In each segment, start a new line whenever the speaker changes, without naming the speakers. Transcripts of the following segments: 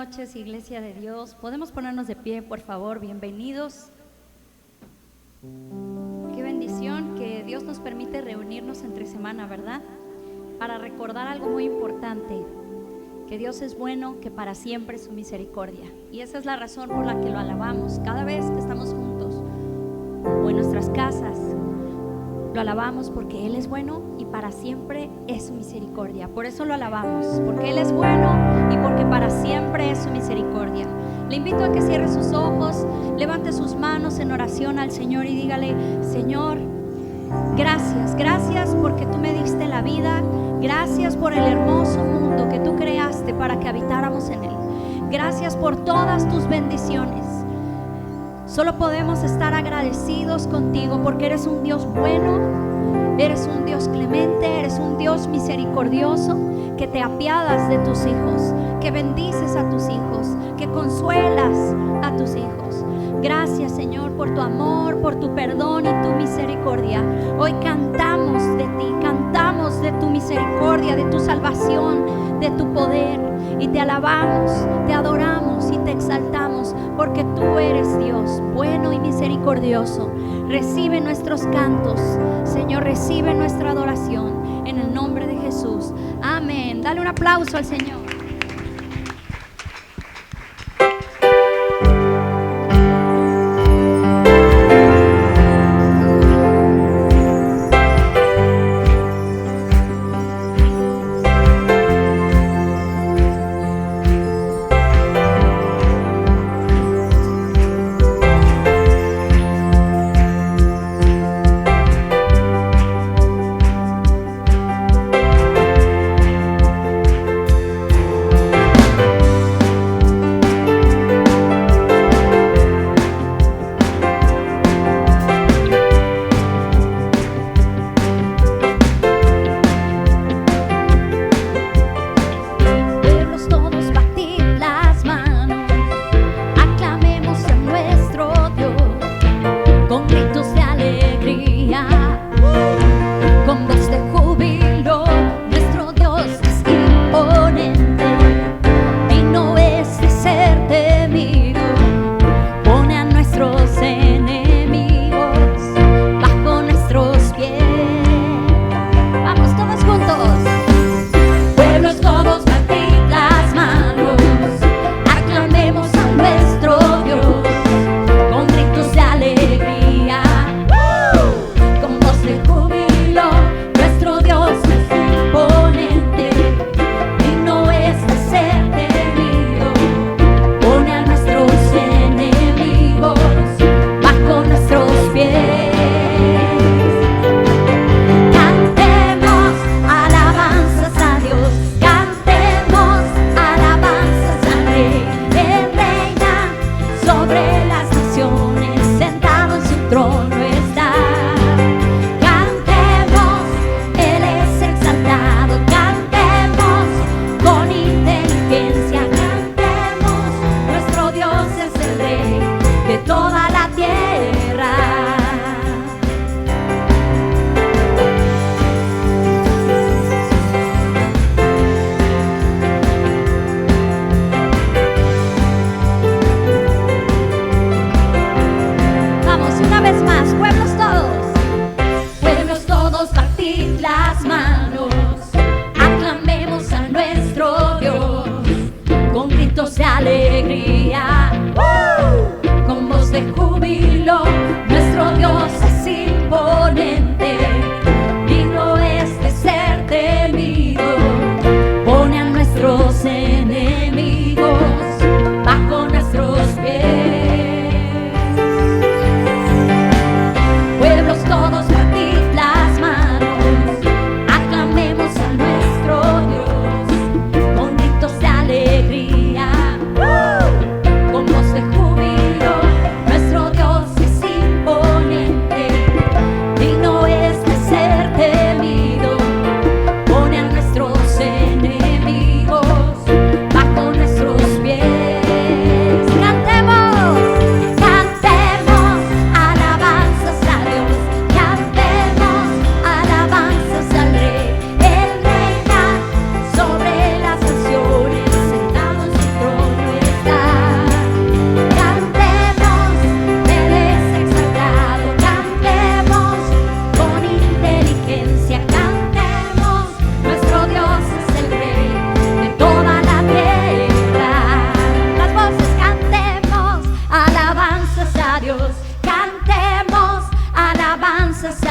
noches, Iglesia de Dios. ¿Podemos ponernos de pie, por favor? Bienvenidos. Qué bendición que Dios nos permite reunirnos entre semana, ¿verdad? Para recordar algo muy importante, que Dios es bueno, que para siempre es su misericordia. Y esa es la razón por la que lo alabamos cada vez que estamos juntos o en nuestras casas. Lo alabamos porque Él es bueno y para siempre es su misericordia. Por eso lo alabamos, porque Él es bueno y porque para siempre es su misericordia. Le invito a que cierre sus ojos, levante sus manos en oración al Señor y dígale: Señor, gracias, gracias porque tú me diste la vida. Gracias por el hermoso mundo que tú creaste para que habitáramos en él. Gracias por todas tus bendiciones. Solo podemos estar agradecidos contigo porque eres un Dios bueno, eres un Dios clemente, eres un Dios misericordioso, que te apiadas de tus hijos, que bendices a tus hijos, que consuelas a tus hijos. Gracias, Señor, por tu amor, por tu perdón y tu misericordia. Hoy cantamos de ti, cantamos de tu misericordia, de tu salvación, de tu poder, y te alabamos, te adoramos y te exaltamos porque tú eres Dios bueno y misericordioso. Recibe nuestros cantos, Señor, recibe nuestra adoración en el nombre de Jesús. Amén. Dale un aplauso al Señor.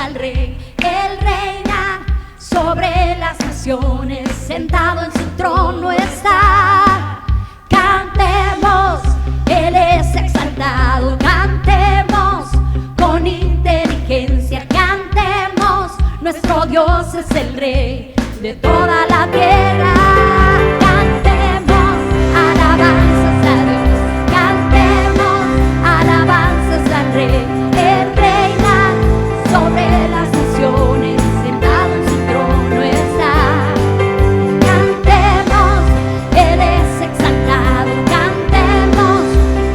al Rey. Él reina sobre las naciones, sentado en su trono está. Cantemos, Él es exaltado. Cantemos con inteligencia. Cantemos, nuestro Dios es el Rey de toda la tierra. Cantemos alabanzas a Dios. Cantemos alabanzas al Rey. Él reina sobre las naciones, sentado en su trono está. Cantemos, Él es exaltado. Cantemos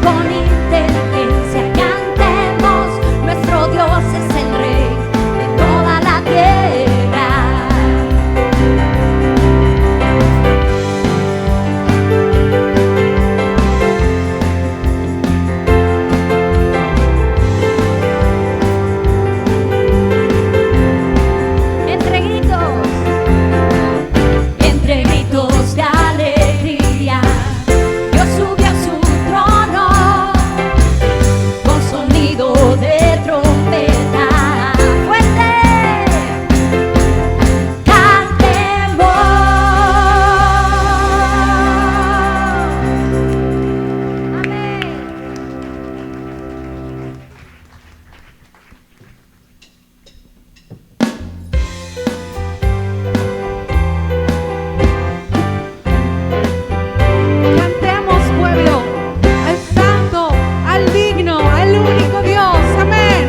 con inteligencia. Cantemos, nuestro Dios es el Rey de toda la tierra. Entre gritos de alegría, Dios subió a su trono con sonido de trompeta fuerte. Cantemos. Amén.
Cantemos, pueblo, al santo, al digno, al único Dios. Amén.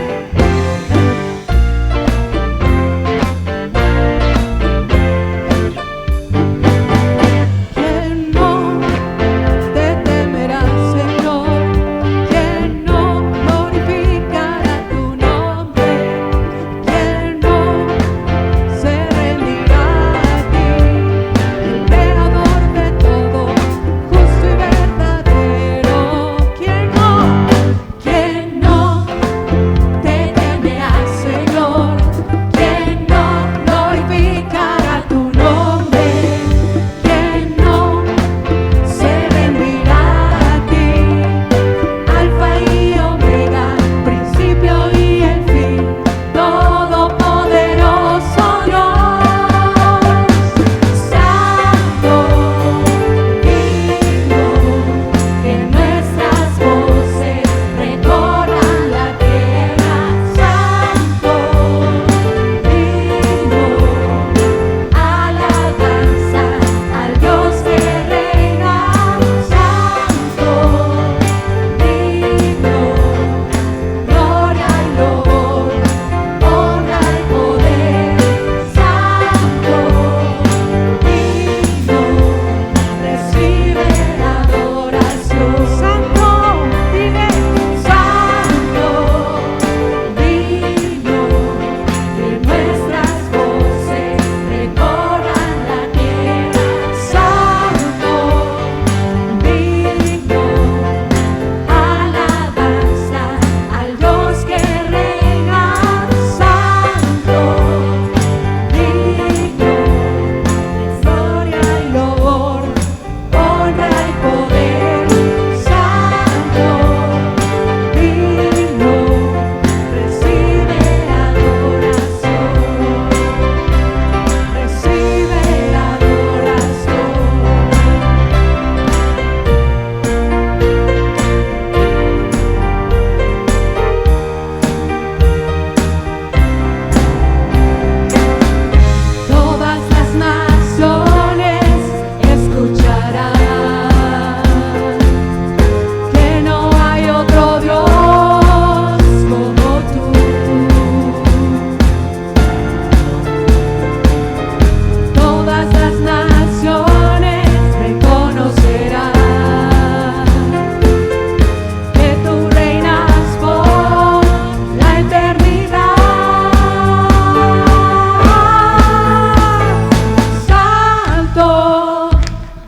¿Quién no te temerá, Señor? ¿Quién no glorificará tu nombre? ¿Quién no se rendirá a ti? El creador de todo, justo y verdadero. ¿Quién no te temerá, Señor? ¿Quién no glorificará tu nombre? ¿Quién no se rendirá a ti? Alfa y Omega, principio y el fin, todopoderoso Dios, santo, digno, que nuestras voces recorran la tierra. Santo, digno, alabanza al Dios que reina. Santo, digno, gloria y honor, honra y poder. Santo, digno, recibe la adoración. Santo, dile, santo, digno, que nuestras voces recorran la tierra. Santo, digno, alabanza al Dios que reina. Santo, digno, gloria y honor, honra y poder. Santo, digno, recibe adoración, recibe adoración. Todas las naciones escucharán que no hay otro Dios como tú. Todas las naciones reconocerán que tú reinas por la eternidad. Santo,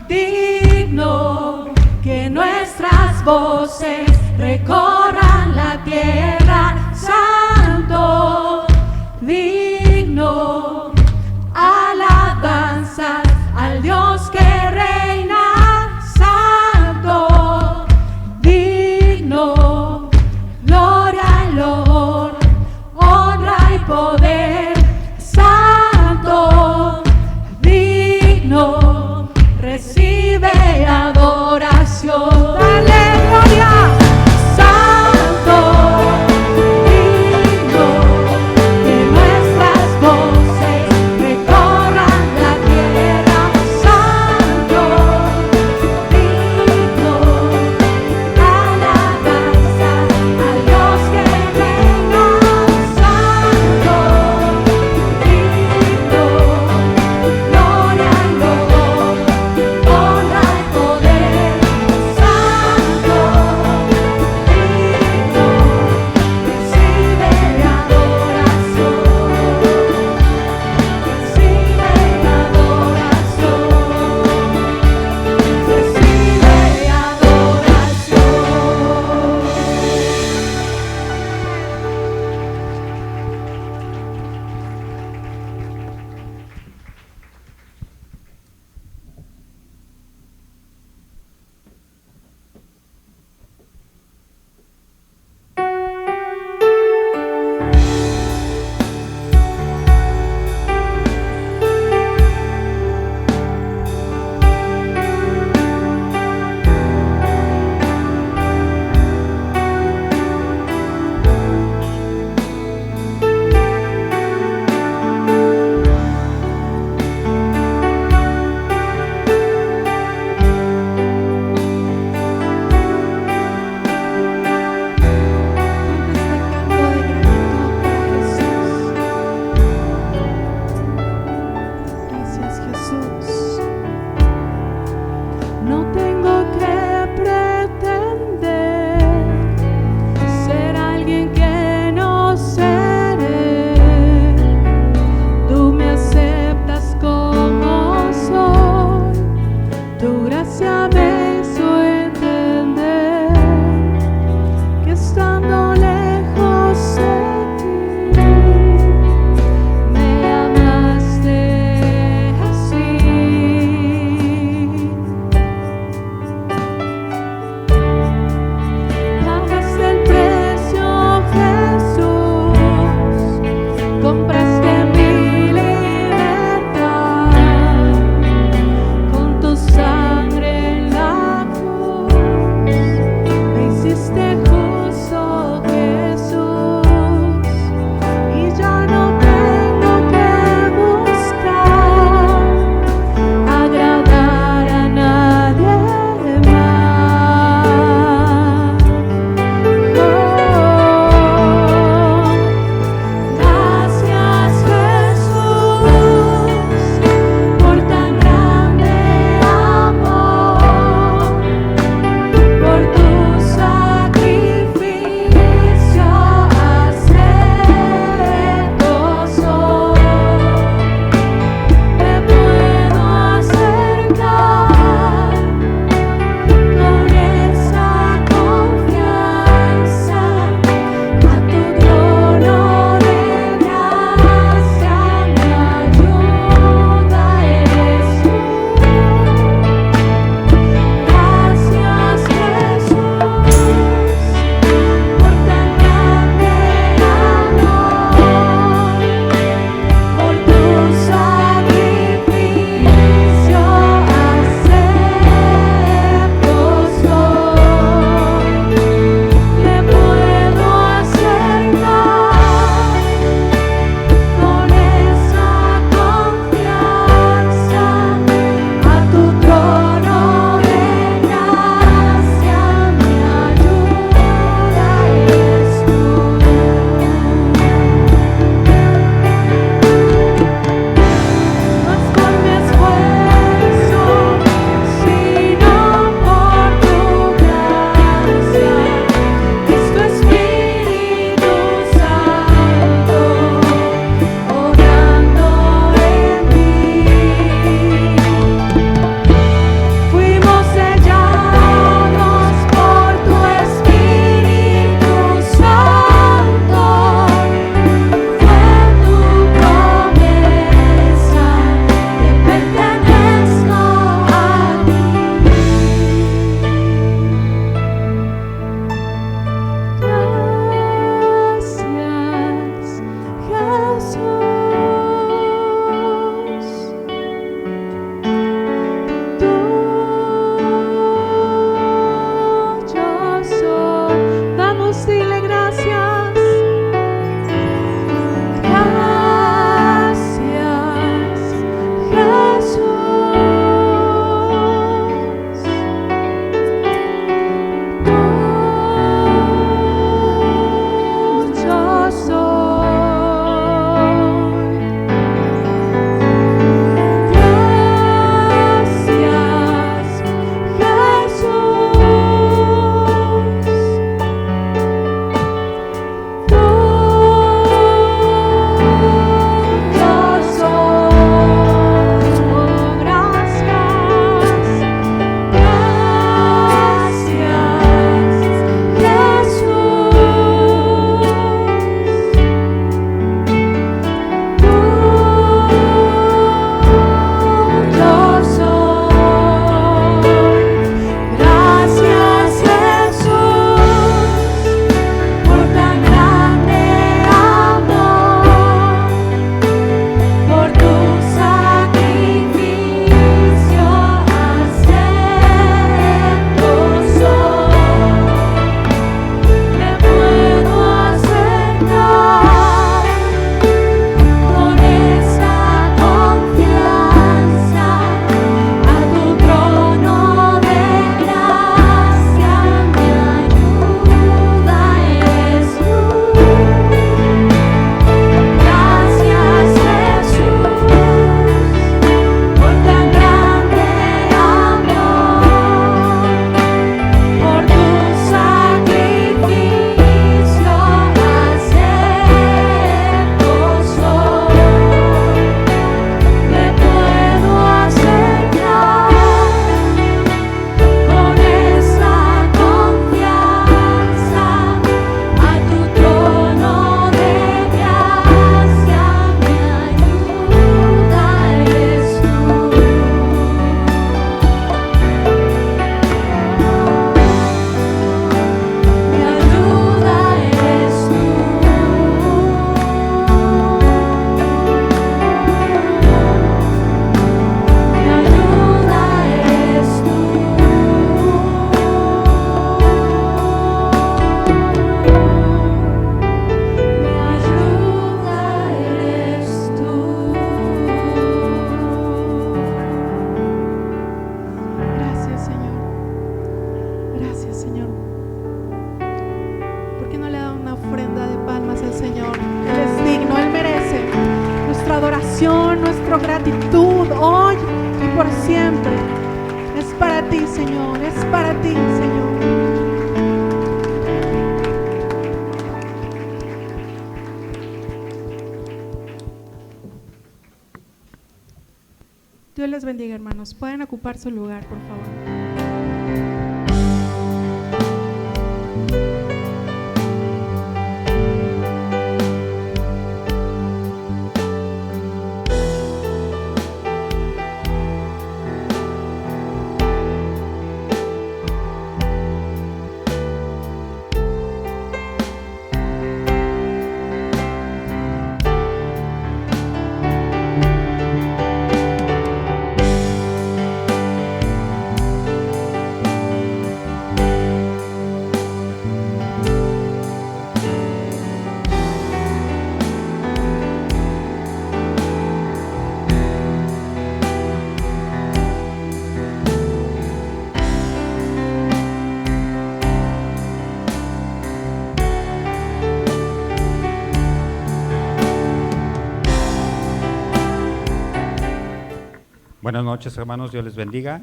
digno, que nuestras voces recorran la tierra. Santo, digno, alabanzas al Dios que reina. Santo, digno, gloria y honor, honra y poder. adoración, nuestra gratitud hoy y por siempre. Es para ti, Señor, es para ti, Señor. Dios les bendiga, hermanos. Pueden ocupar su lugar, por favor.
Buenas noches, hermanos, Dios les bendiga.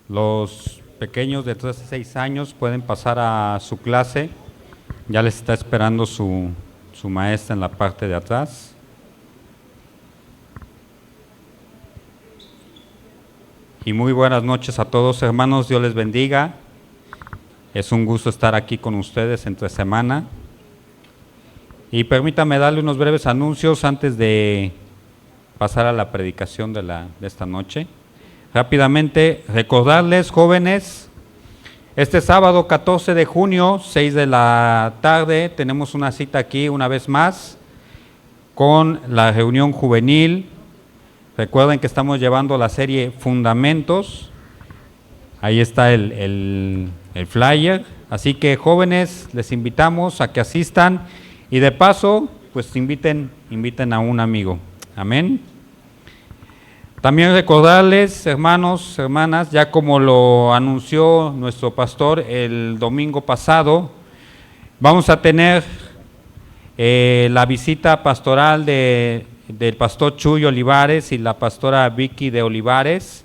Los pequeños de 3 a 6 años pueden pasar a su clase. Ya les está esperando su maestra en la parte de atrás. Y muy buenas noches a todos, hermanos, Dios les bendiga. Es un gusto estar aquí con ustedes entre semana. Y permítame darle unos breves anuncios antes de pasar a la predicación de esta noche. Rápidamente, recordarles, jóvenes, este sábado 14 de junio, 6 de la tarde, tenemos una cita aquí una vez más con la reunión juvenil. Recuerden que estamos llevando la serie Fundamentos. Ahí está el flyer. Así que, jóvenes, les invitamos a que asistan y de paso, pues inviten a un amigo. Amén. También recordarles, hermanos, hermanas, ya como lo anunció nuestro pastor el domingo pasado, vamos a tener la visita pastoral del pastor Chuy Olivares y la pastora Vicky de Olivares.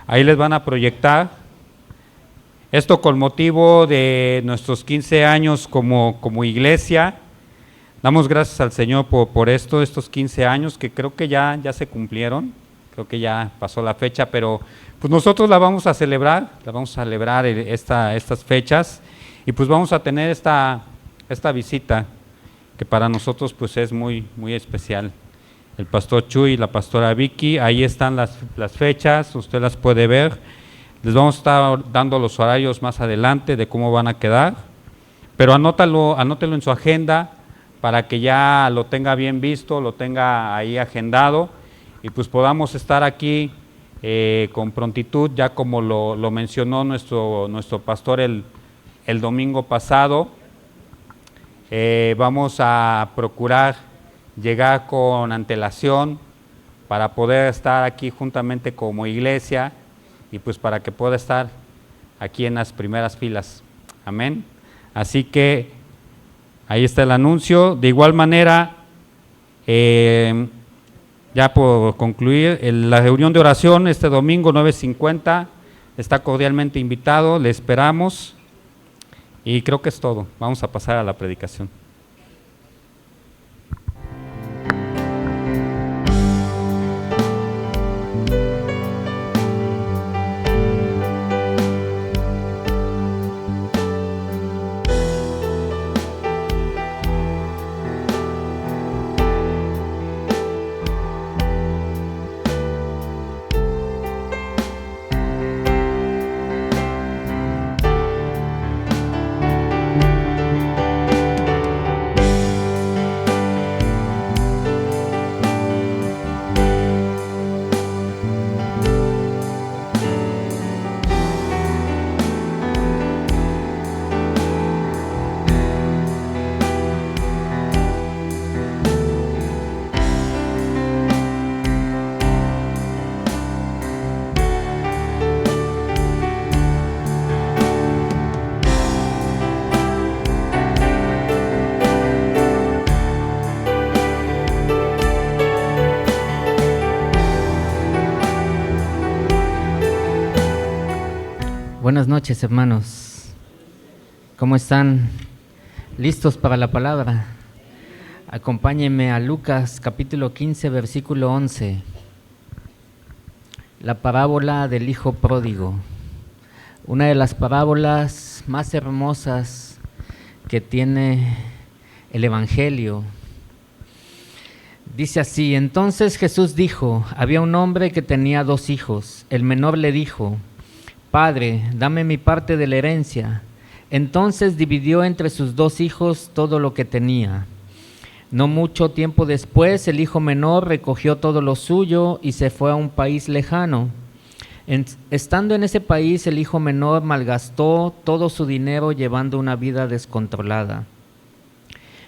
Ahí les van a proyectar. Esto con motivo de nuestros 15 años como iglesia. Damos gracias al Señor por estos 15 años que creo que ya se cumplieron, creo que ya pasó la fecha, pero pues nosotros la vamos a celebrar estas fechas y pues vamos a tener esta visita que para nosotros pues es muy, muy especial. El pastor Chuy y la pastora Vicky, ahí están las fechas, usted las puede ver, les vamos a estar dando los horarios más adelante de cómo van a quedar, pero anótelo en su agenda, para que ya lo tenga bien visto, lo tenga ahí agendado y pues podamos estar aquí con prontitud, ya como lo mencionó nuestro pastor el domingo pasado. Vamos a procurar llegar con antelación para poder estar aquí juntamente como iglesia y pues para que pueda estar aquí en las primeras filas. Amén. Así que ahí está el anuncio. De igual manera, ya por concluir, la reunión de oración este domingo 9:50 está cordialmente invitado, le esperamos y creo que es todo. Vamos a pasar a la predicación.
Buenas noches, hermanos. ¿Cómo están? ¿Listos para la palabra? Acompáñenme a Lucas capítulo 15, versículo 11. La parábola del hijo pródigo. Una de las parábolas más hermosas que tiene el Evangelio. Dice así: entonces Jesús dijo, había un hombre que tenía 2 hijos. El menor le dijo, Padre, dame mi parte de la herencia. Entonces dividió entre sus 2 hijos todo lo que tenía. No mucho tiempo después, el hijo menor recogió todo lo suyo y se fue a un país lejano. Estando en ese país, el hijo menor malgastó todo su dinero llevando una vida descontrolada.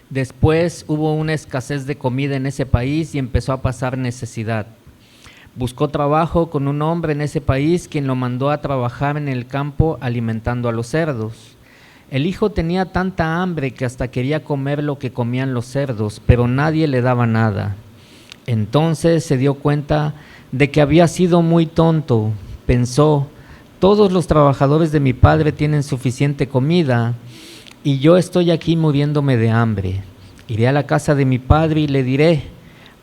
Después hubo una escasez de comida en ese país y empezó a pasar necesidad. Buscó trabajo con un hombre en ese país, quien lo mandó a trabajar en el campo alimentando a los cerdos. El hijo tenía tanta hambre que hasta quería comer lo que comían los cerdos, pero nadie le daba nada. Entonces se dio cuenta de que había sido muy tonto. Pensó, todos los trabajadores de mi padre tienen suficiente comida y yo estoy aquí muriéndome de hambre. Iré a la casa de mi padre y le diré,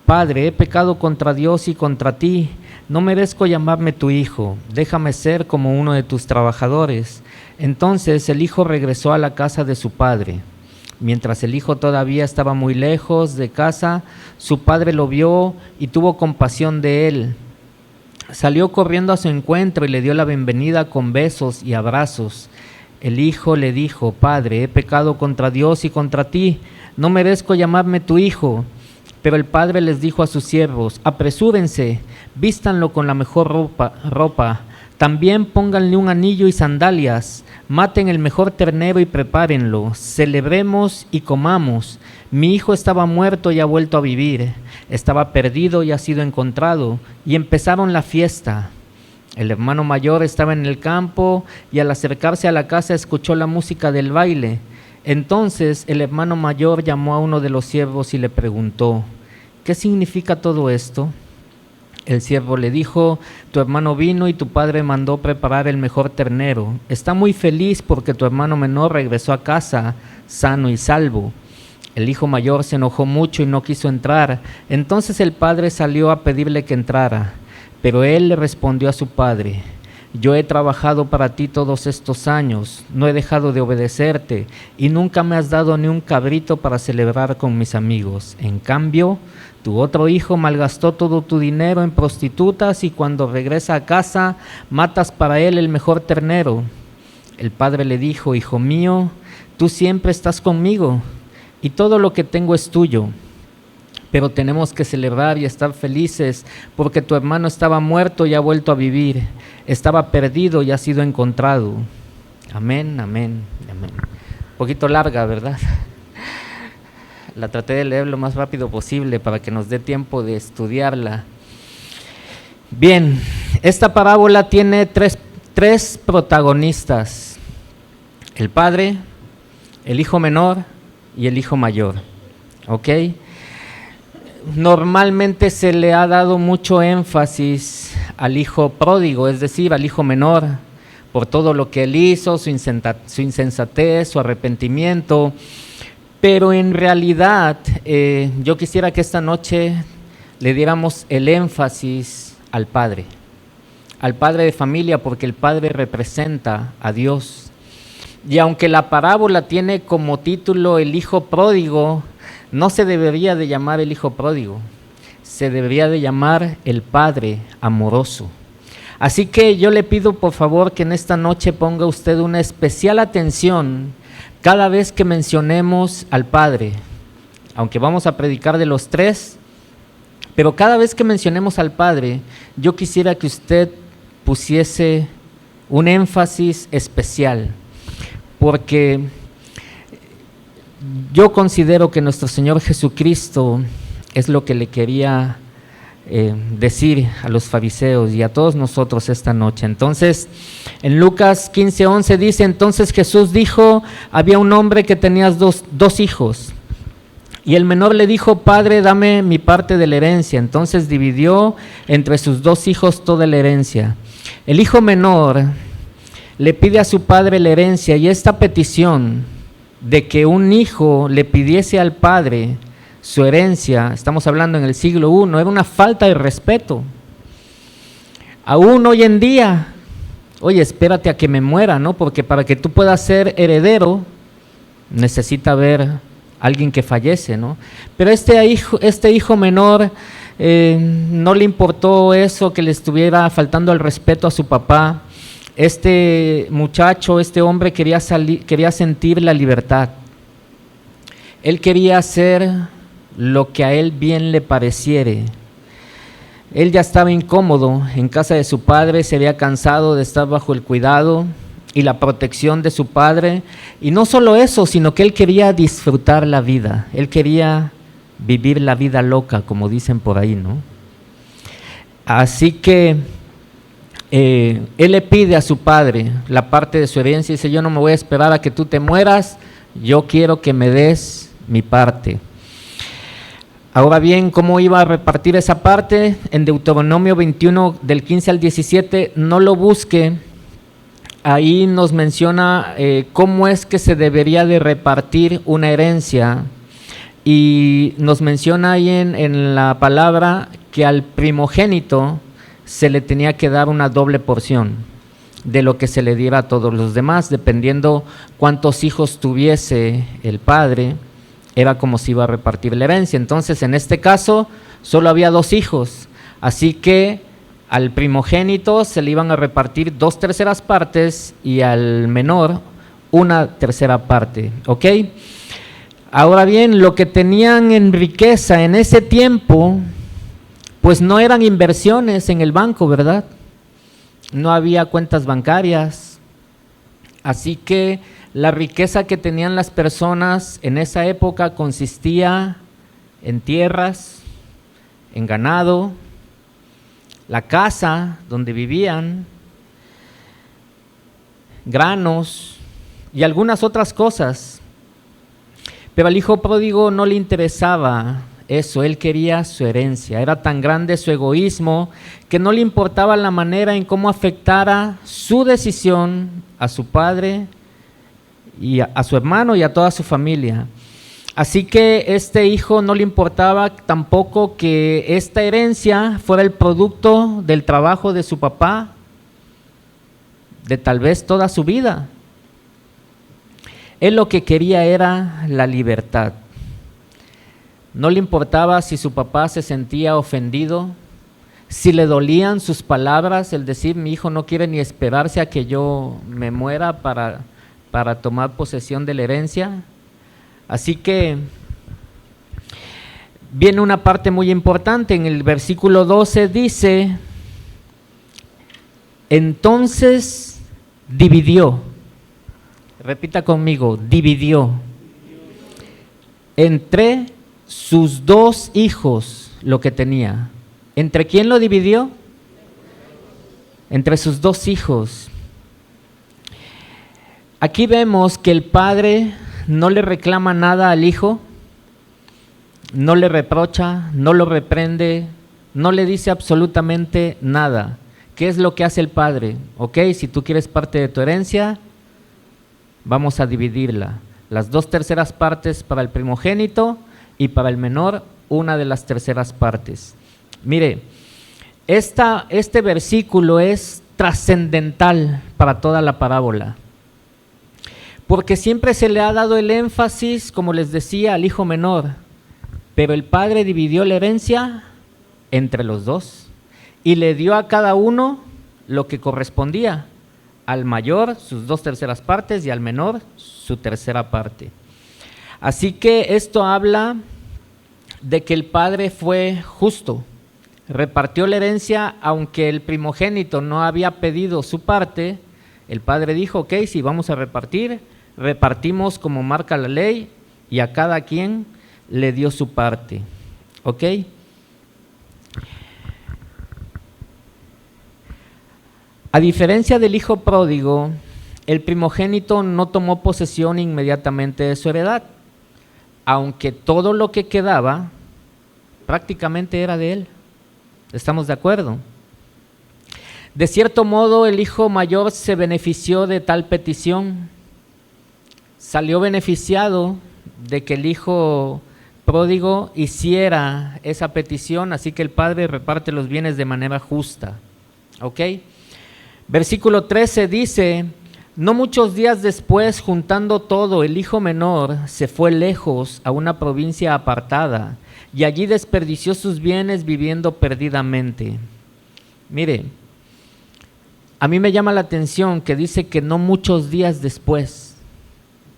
Padre, he pecado contra Dios y contra ti, no merezco llamarme tu hijo, déjame ser como uno de tus trabajadores. Entonces el hijo regresó a la casa de su padre. Mientras el hijo todavía estaba muy lejos de casa, su padre lo vio y tuvo compasión de él. Salió corriendo a su encuentro y le dio la bienvenida con besos y abrazos. El hijo le dijo, Padre, he pecado contra Dios y contra ti, no merezco llamarme tu hijo. Pero el padre les dijo a sus siervos, apresúrense, vístanlo con la mejor ropa, también pónganle un anillo y sandalias, maten el mejor ternero y prepárenlo, celebremos y comamos. Mi hijo estaba muerto y ha vuelto a vivir, estaba perdido y ha sido encontrado, y empezaron la fiesta. El hermano mayor estaba en el campo y al acercarse a la casa escuchó la música del baile. Entonces el hermano mayor llamó a uno de los siervos y le preguntó, ¿qué significa todo esto? El siervo le dijo, tu hermano vino y tu padre mandó preparar el mejor ternero. Está muy feliz porque tu hermano menor regresó a casa sano y salvo. El hijo mayor se enojó mucho y no quiso entrar. Entonces el padre salió a pedirle que entrara, pero él le respondió a su padre, yo he trabajado para ti todos estos años, no he dejado de obedecerte y nunca me has dado ni un cabrito para celebrar con mis amigos. En cambio, tu otro hijo malgastó todo tu dinero en prostitutas y cuando regresa a casa matas para él el mejor ternero. El padre le dijo, hijo mío, tú siempre estás conmigo y todo lo que tengo es tuyo. Pero tenemos que celebrar y estar felices porque tu hermano estaba muerto y ha vuelto a vivir, estaba perdido y ha sido encontrado. Amén, amén, amén. Un poquito larga, ¿verdad? La traté de leer lo más rápido posible para que nos dé tiempo de estudiarla. Bien, esta parábola tiene tres protagonistas: el padre, el hijo menor y el hijo mayor. ¿Ok? Normalmente se le ha dado mucho énfasis al hijo pródigo, es decir, al hijo menor, por todo lo que él hizo, su insensatez, su arrepentimiento, pero en realidad yo quisiera que esta noche le diéramos el énfasis al padre de familia, porque el padre representa a Dios. Y aunque la parábola tiene como título el hijo pródigo, no se debería de llamar el hijo pródigo, se debería de llamar el padre amoroso. Así que yo le pido por favor que en esta noche ponga usted una especial atención cada vez que mencionemos al padre, aunque vamos a predicar de los 3, pero cada vez que mencionemos al padre, yo quisiera que usted pusiese un énfasis especial, porque yo considero que nuestro Señor Jesucristo es lo que le quería decir a los fariseos y a todos nosotros esta noche. Entonces, en Lucas 15:11 dice, entonces Jesús dijo, había un hombre que tenía dos hijos, y el menor le dijo, Padre, dame mi parte de la herencia. Entonces dividió entre sus 2 hijos toda la herencia. El hijo menor le pide a su padre la herencia, y esta petición de que un hijo le pidiese al padre su herencia, estamos hablando en el siglo I, era una falta de respeto. Aún hoy en día, oye, espérate a que me muera, ¿no? Porque para que tú puedas ser heredero, necesita haber alguien que fallece, ¿no? Pero este hijo menor no le importó eso, que le estuviera faltando el respeto a su papá. Este muchacho, este hombre quería sentir la libertad. Él quería hacer lo que a él bien le pareciere. Él ya estaba incómodo en casa de su padre, se había cansado de estar bajo el cuidado y la protección de su padre. Y no solo eso, sino que él quería disfrutar la vida. Él quería vivir la vida loca, como dicen por ahí, ¿no? Así que él le pide a su padre la parte de su herencia y dice: yo no me voy a esperar a que tú te mueras, yo quiero que me des mi parte. Ahora bien, ¿cómo iba a repartir esa parte? En Deuteronomio 21, del 15 al 17, no lo busque, ahí nos menciona cómo es que se debería de repartir una herencia, y nos menciona ahí en la palabra que al primogénito se le tenía que dar una doble porción de lo que se le diera a todos los demás, dependiendo cuántos hijos tuviese el padre, era como se iba a repartir la herencia. Entonces, en este caso, solo había 2 hijos, así que al primogénito se le iban a repartir 2/3 partes y al menor 1/3 parte, ¿ok? Ahora bien, lo que tenían en riqueza en ese tiempo, pues no eran inversiones en el banco, ¿verdad? No había cuentas bancarias, así que la riqueza que tenían las personas en esa época consistía en tierras, en ganado, la casa donde vivían, granos y algunas otras cosas. Pero al hijo pródigo no le interesaba eso, él quería su herencia. Era tan grande su egoísmo que no le importaba la manera en cómo afectara su decisión a su padre y a su hermano y a toda su familia. Así que este hijo no le importaba tampoco que esta herencia fuera el producto del trabajo de su papá, de tal vez toda su vida. Él lo que quería era la libertad. No le importaba si su papá se sentía ofendido, si le dolían sus palabras, el decir: mi hijo no quiere ni esperarse a que yo me muera para tomar posesión de la herencia. Así que viene una parte muy importante. En el versículo 12 dice: entonces dividió. Repita conmigo: dividió entre sus 2 hijos lo que tenía. ¿Entre quién lo dividió? Entre sus 2 hijos. Aquí vemos que el padre no le reclama nada al hijo, no le reprocha, no lo reprende, no le dice absolutamente nada. ¿Qué es lo que hace el padre? Ok, si tú quieres parte de tu herencia, vamos a dividirla. Las 2/3 partes para el primogénito y para el menor 1/3 partes. Mire, este versículo es trascendental para toda la parábola, porque siempre se le ha dado el énfasis, como les decía, al hijo menor, pero el padre dividió la herencia entre los 2 y le dio a cada uno lo que correspondía. Al mayor sus 2/3 partes y al menor su 1/3 parte. Así que esto habla de que el padre fue justo, repartió la herencia, aunque el primogénito no había pedido su parte. El padre dijo: ok, si vamos a repartir, repartimos como marca la ley, y a cada quien le dio su parte, ¿ok? A diferencia del hijo pródigo, el primogénito no tomó posesión inmediatamente de su heredad, aunque todo lo que quedaba prácticamente era de él. ¿Estamos de acuerdo? De cierto modo, el hijo mayor se benefició de tal petición. Salió beneficiado de que el hijo pródigo hiciera esa petición, así que el padre reparte los bienes de manera justa. ¿Ok? Versículo 13 dice: no muchos días después, juntando todo, el hijo menor se fue lejos a una provincia apartada y allí desperdició sus bienes viviendo perdidamente. Mire, a mí me llama la atención que dice que no muchos días después,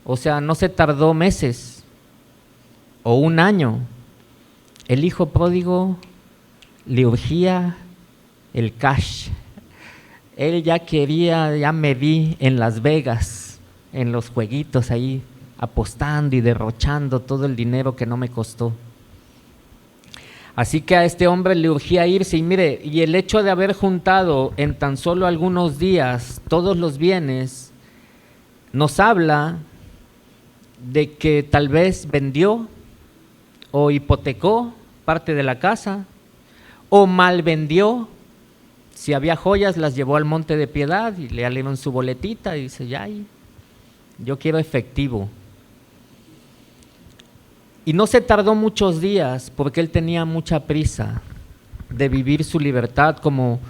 o sea, no se tardó meses o un año. El hijo pródigo le urgía el cash. Él ya quería, ya me vi en Las Vegas, en los jueguitos ahí, apostando y derrochando todo el dinero que no me costó. Así que a este hombre le urgía irse, y mire, y el hecho de haber juntado en tan solo algunos días todos los bienes, nos habla de que tal vez vendió o hipotecó parte de la casa, o mal vendió. Si había joyas, las llevó al Monte de Piedad y le dieron su boletita y dice: ya, yo quiero efectivo. Y no se tardó muchos días porque él tenía mucha prisa de vivir su libertad, como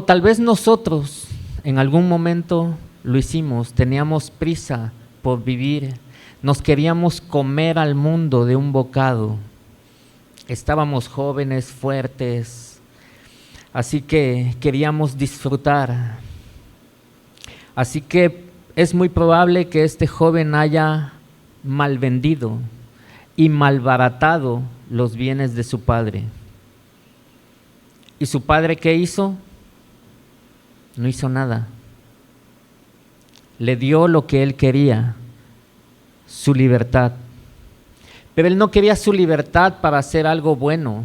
tal vez nosotros en algún momento lo hicimos. Teníamos prisa por vivir, nos queríamos comer al mundo de un bocado. Estábamos jóvenes, fuertes, así que queríamos disfrutar. Así que es muy probable que este joven haya malvendido y malbaratado los bienes de su padre. ¿Y su padre qué hizo? No hizo nada. Le dio lo que él quería, su libertad. Pero él no quería su libertad para hacer algo bueno,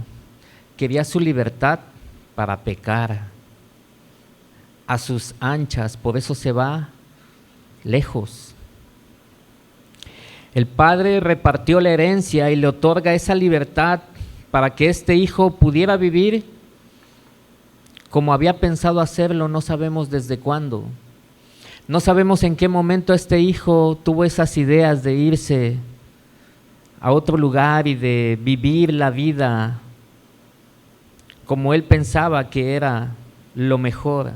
quería su libertad para pecar a sus anchas, por eso se va lejos. El padre repartió la herencia y le otorga esa libertad para que este hijo pudiera vivir como había pensado hacerlo, no sabemos desde cuándo. No sabemos en qué momento este hijo tuvo esas ideas de irse a otro lugar y de vivir la vida como él pensaba que era lo mejor,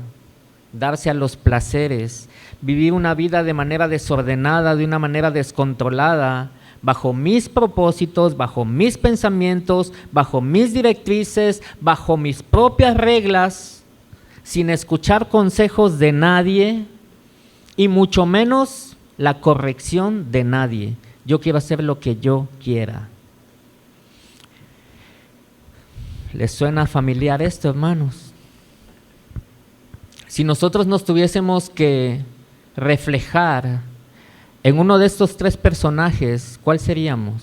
darse a los placeres, vivir una vida de manera desordenada, de una manera descontrolada, bajo mis propósitos, bajo mis pensamientos, bajo mis directrices, bajo mis propias reglas, sin escuchar consejos de nadie y mucho menos la corrección de nadie. Yo quiero hacer lo que yo quiera. ¿Les suena familiar esto, hermanos? Si nosotros nos tuviésemos que reflejar en uno de estos tres personajes, ¿cuál seríamos?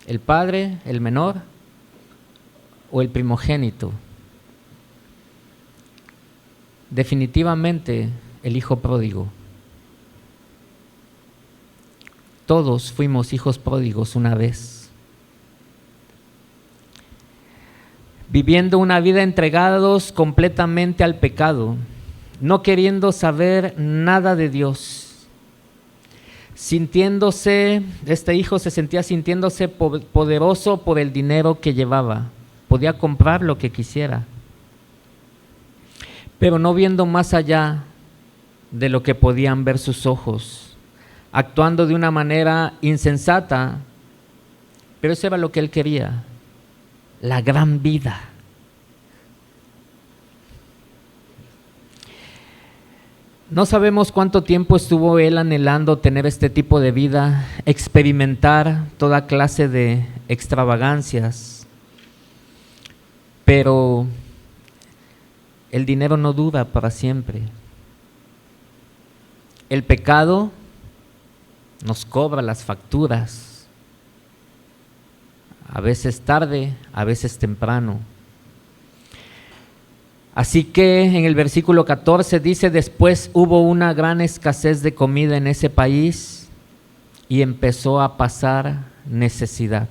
¿El padre, el menor o el primogénito? Definitivamente el hijo pródigo. Todos fuimos hijos pródigos una vez. Viviendo una vida entregados completamente al pecado, no queriendo saber nada de Dios, este hijo se sentía sintiéndose poderoso por el dinero que llevaba, podía comprar lo que quisiera, pero no viendo más allá de lo que podían ver sus ojos, actuando de una manera insensata, pero eso era lo que él quería. La gran vida. No sabemos cuánto tiempo estuvo él anhelando tener este tipo de vida, experimentar toda clase de extravagancias, pero el dinero no dura para siempre. El pecado nos cobra las facturas. A veces tarde, a veces temprano. Así que en el versículo 14 dice: después hubo una gran escasez de comida en ese país y empezó a pasar necesidad.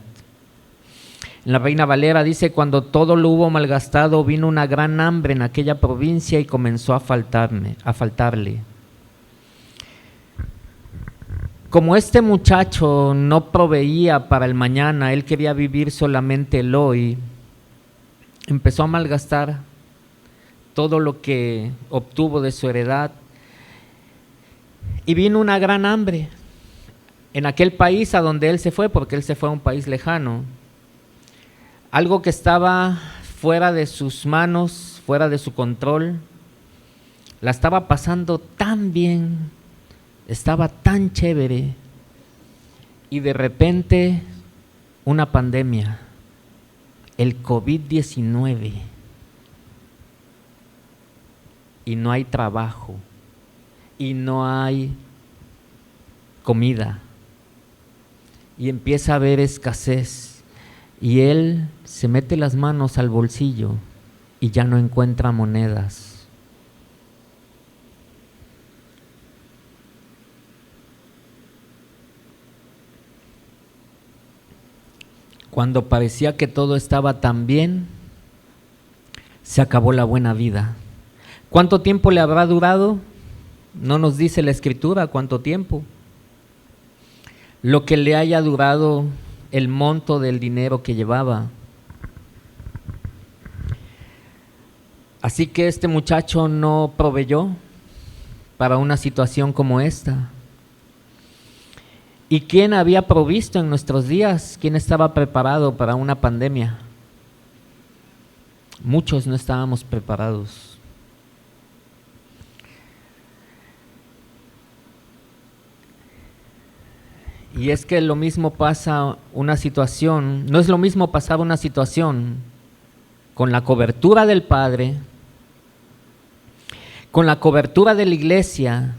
En la Reina Valera dice: cuando todo lo hubo malgastado, vino una gran hambre en aquella provincia y comenzó a faltarle. Como este muchacho no proveía para el mañana, él quería vivir solamente el hoy, empezó a malgastar todo lo que obtuvo de su heredad y vino una gran hambre en aquel país a donde él se fue, porque él se fue a un país lejano. Algo que estaba fuera de sus manos, fuera de su control, la estaba pasando tan bien, estaba tan chévere, y de repente una pandemia, el COVID-19, y no hay trabajo, y no hay comida, y empieza a haber escasez, y él se mete las manos al bolsillo y ya no encuentra monedas. Cuando parecía que todo estaba tan bien, se acabó la buena vida. ¿Cuánto tiempo le habrá durado? No nos dice la Escritura cuánto tiempo. Lo que le haya durado el monto del dinero que llevaba. Así que este muchacho no proveyó para una situación como esta. ¿Y quién había provisto en nuestros días? ¿Quién estaba preparado para una pandemia? Muchos no estábamos preparados. Y es que lo mismo pasa una situación, no es lo mismo pasar una situación con la cobertura del Padre, con la cobertura de la iglesia,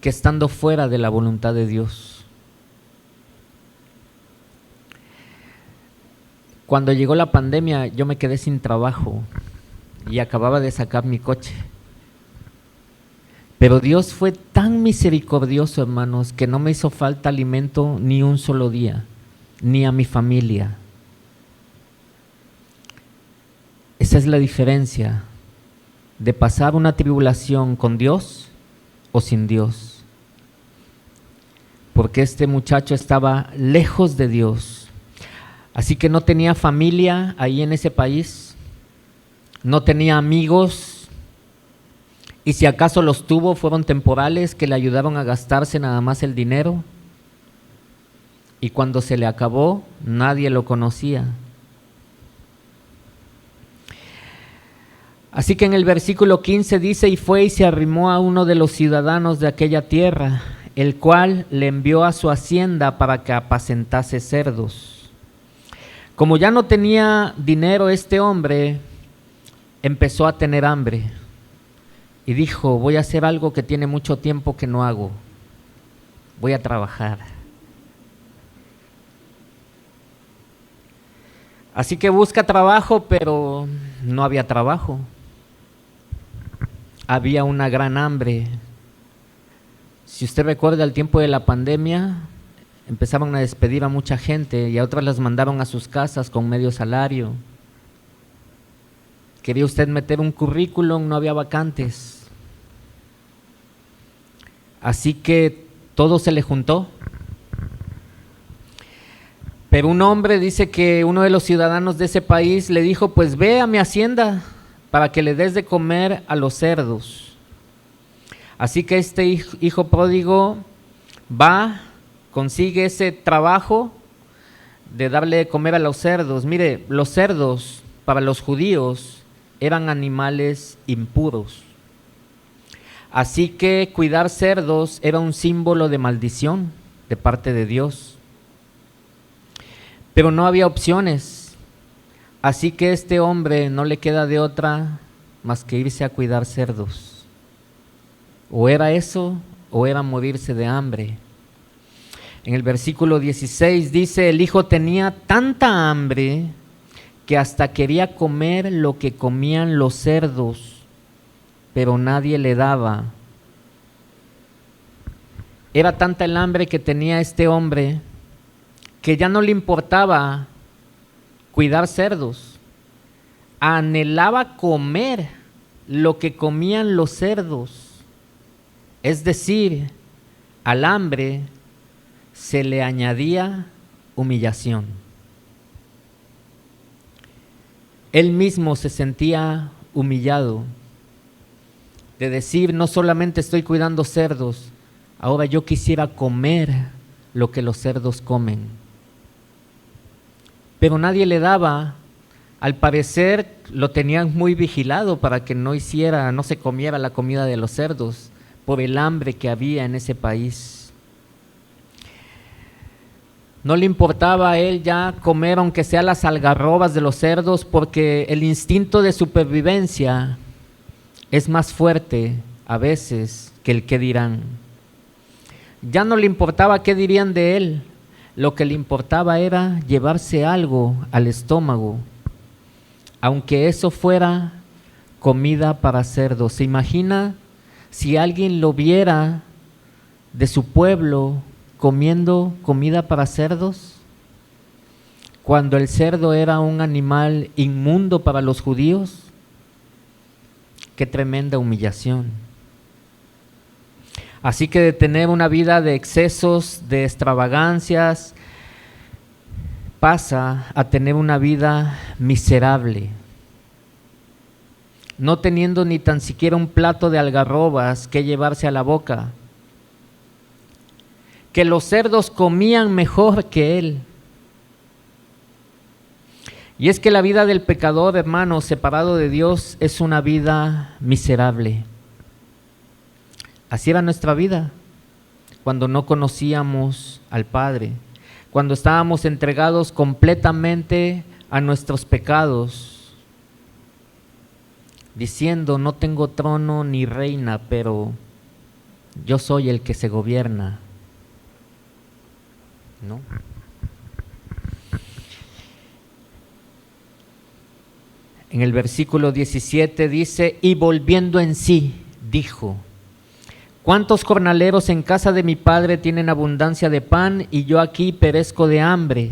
que estando fuera de la voluntad de Dios. Cuando llegó la pandemia, yo me quedé sin trabajo y acababa de sacar mi coche. Pero Dios fue tan misericordioso, hermanos, que no me hizo falta alimento ni un solo día, ni a mi familia. Esa es la diferencia de pasar una tribulación con Dios o sin Dios. Porque este muchacho estaba lejos de Dios. Así que no tenía familia ahí en ese país, no tenía amigos, y si acaso los tuvo fueron temporales que le ayudaron a gastarse nada más el dinero, y cuando se le acabó nadie lo conocía. Así que en el versículo 15 dice: y fue y se arrimó a uno de los ciudadanos de aquella tierra, el cual le envió a su hacienda para que apacentase cerdos. Como ya no tenía dinero este hombre, empezó a tener hambre y dijo: voy a hacer algo que tiene mucho tiempo que no hago, voy a trabajar. Así que busca trabajo, pero no había trabajo. Había una gran hambre. Si usted recuerda el tiempo de la pandemia, empezaron a despedir a mucha gente y a otras las mandaron a sus casas con medio salario. Quería usted meter un currículum, no había vacantes. Así que todo se le juntó. Pero un hombre dice que uno de los ciudadanos de ese país le dijo: pues ve a mi hacienda para que le des de comer a los cerdos. Así que este hijo pródigo va, consigue ese trabajo de darle de comer a los cerdos. Mire, los cerdos para los judíos eran animales impuros. Así que cuidar cerdos era un símbolo de maldición de parte de Dios. Pero no había opciones. Así que este hombre no le queda de otra más que irse a cuidar cerdos. O era eso o era morirse de hambre. En el versículo 16 dice: el hijo tenía tanta hambre que hasta quería comer lo que comían los cerdos, pero nadie le daba. Era tanta el hambre que tenía este hombre que ya no le importaba cuidar cerdos. Anhelaba comer lo que comían los cerdos. Es decir, al hambre se le añadía humillación. Él mismo se sentía humillado de decir, no solamente estoy cuidando cerdos, ahora yo quisiera comer lo que los cerdos comen. Pero nadie le daba. Al parecer lo tenían muy vigilado para que no se comiera la comida de los cerdos por el hambre que había en ese país. No le importaba a él ya comer aunque sea las algarrobas de los cerdos, porque el instinto de supervivencia es más fuerte a veces que el qué dirán. Ya no le importaba qué dirían de él, lo que le importaba era llevarse algo al estómago, aunque eso fuera comida para cerdos. ¿Se imagina si alguien lo viera de su pueblo comiendo comida para cerdos? Cuando el cerdo era un animal inmundo para los judíos. Qué tremenda humillación. Así que de tener una vida de excesos, de extravagancias, pasa a tener una vida miserable, no teniendo ni tan siquiera un plato de algarrobas que llevarse a la boca, que los cerdos comían mejor que él. Y es que la vida del pecador, hermano, separado de Dios, es una vida miserable. Así era nuestra vida cuando no conocíamos al Padre, cuando estábamos entregados completamente a nuestros pecados, diciendo, no tengo trono ni reina, pero yo soy el que se gobierna, ¿no? En el versículo 17 dice, y volviendo en sí, dijo, ¿cuántos jornaleros en casa de mi padre tienen abundancia de pan y yo aquí perezco de hambre?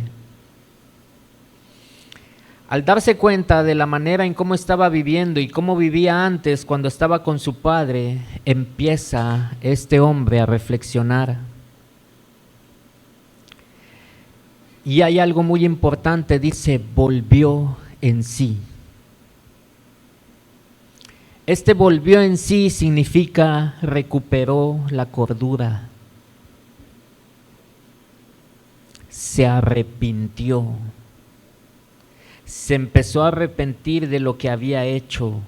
Al darse cuenta de la manera en cómo estaba viviendo y cómo vivía antes cuando estaba con su padre, empieza este hombre a reflexionar. Y hay algo muy importante, dice, volvió en sí. Este volvió en sí significa recuperó la cordura, se arrepintió, se empezó a arrepentir de lo que había hecho,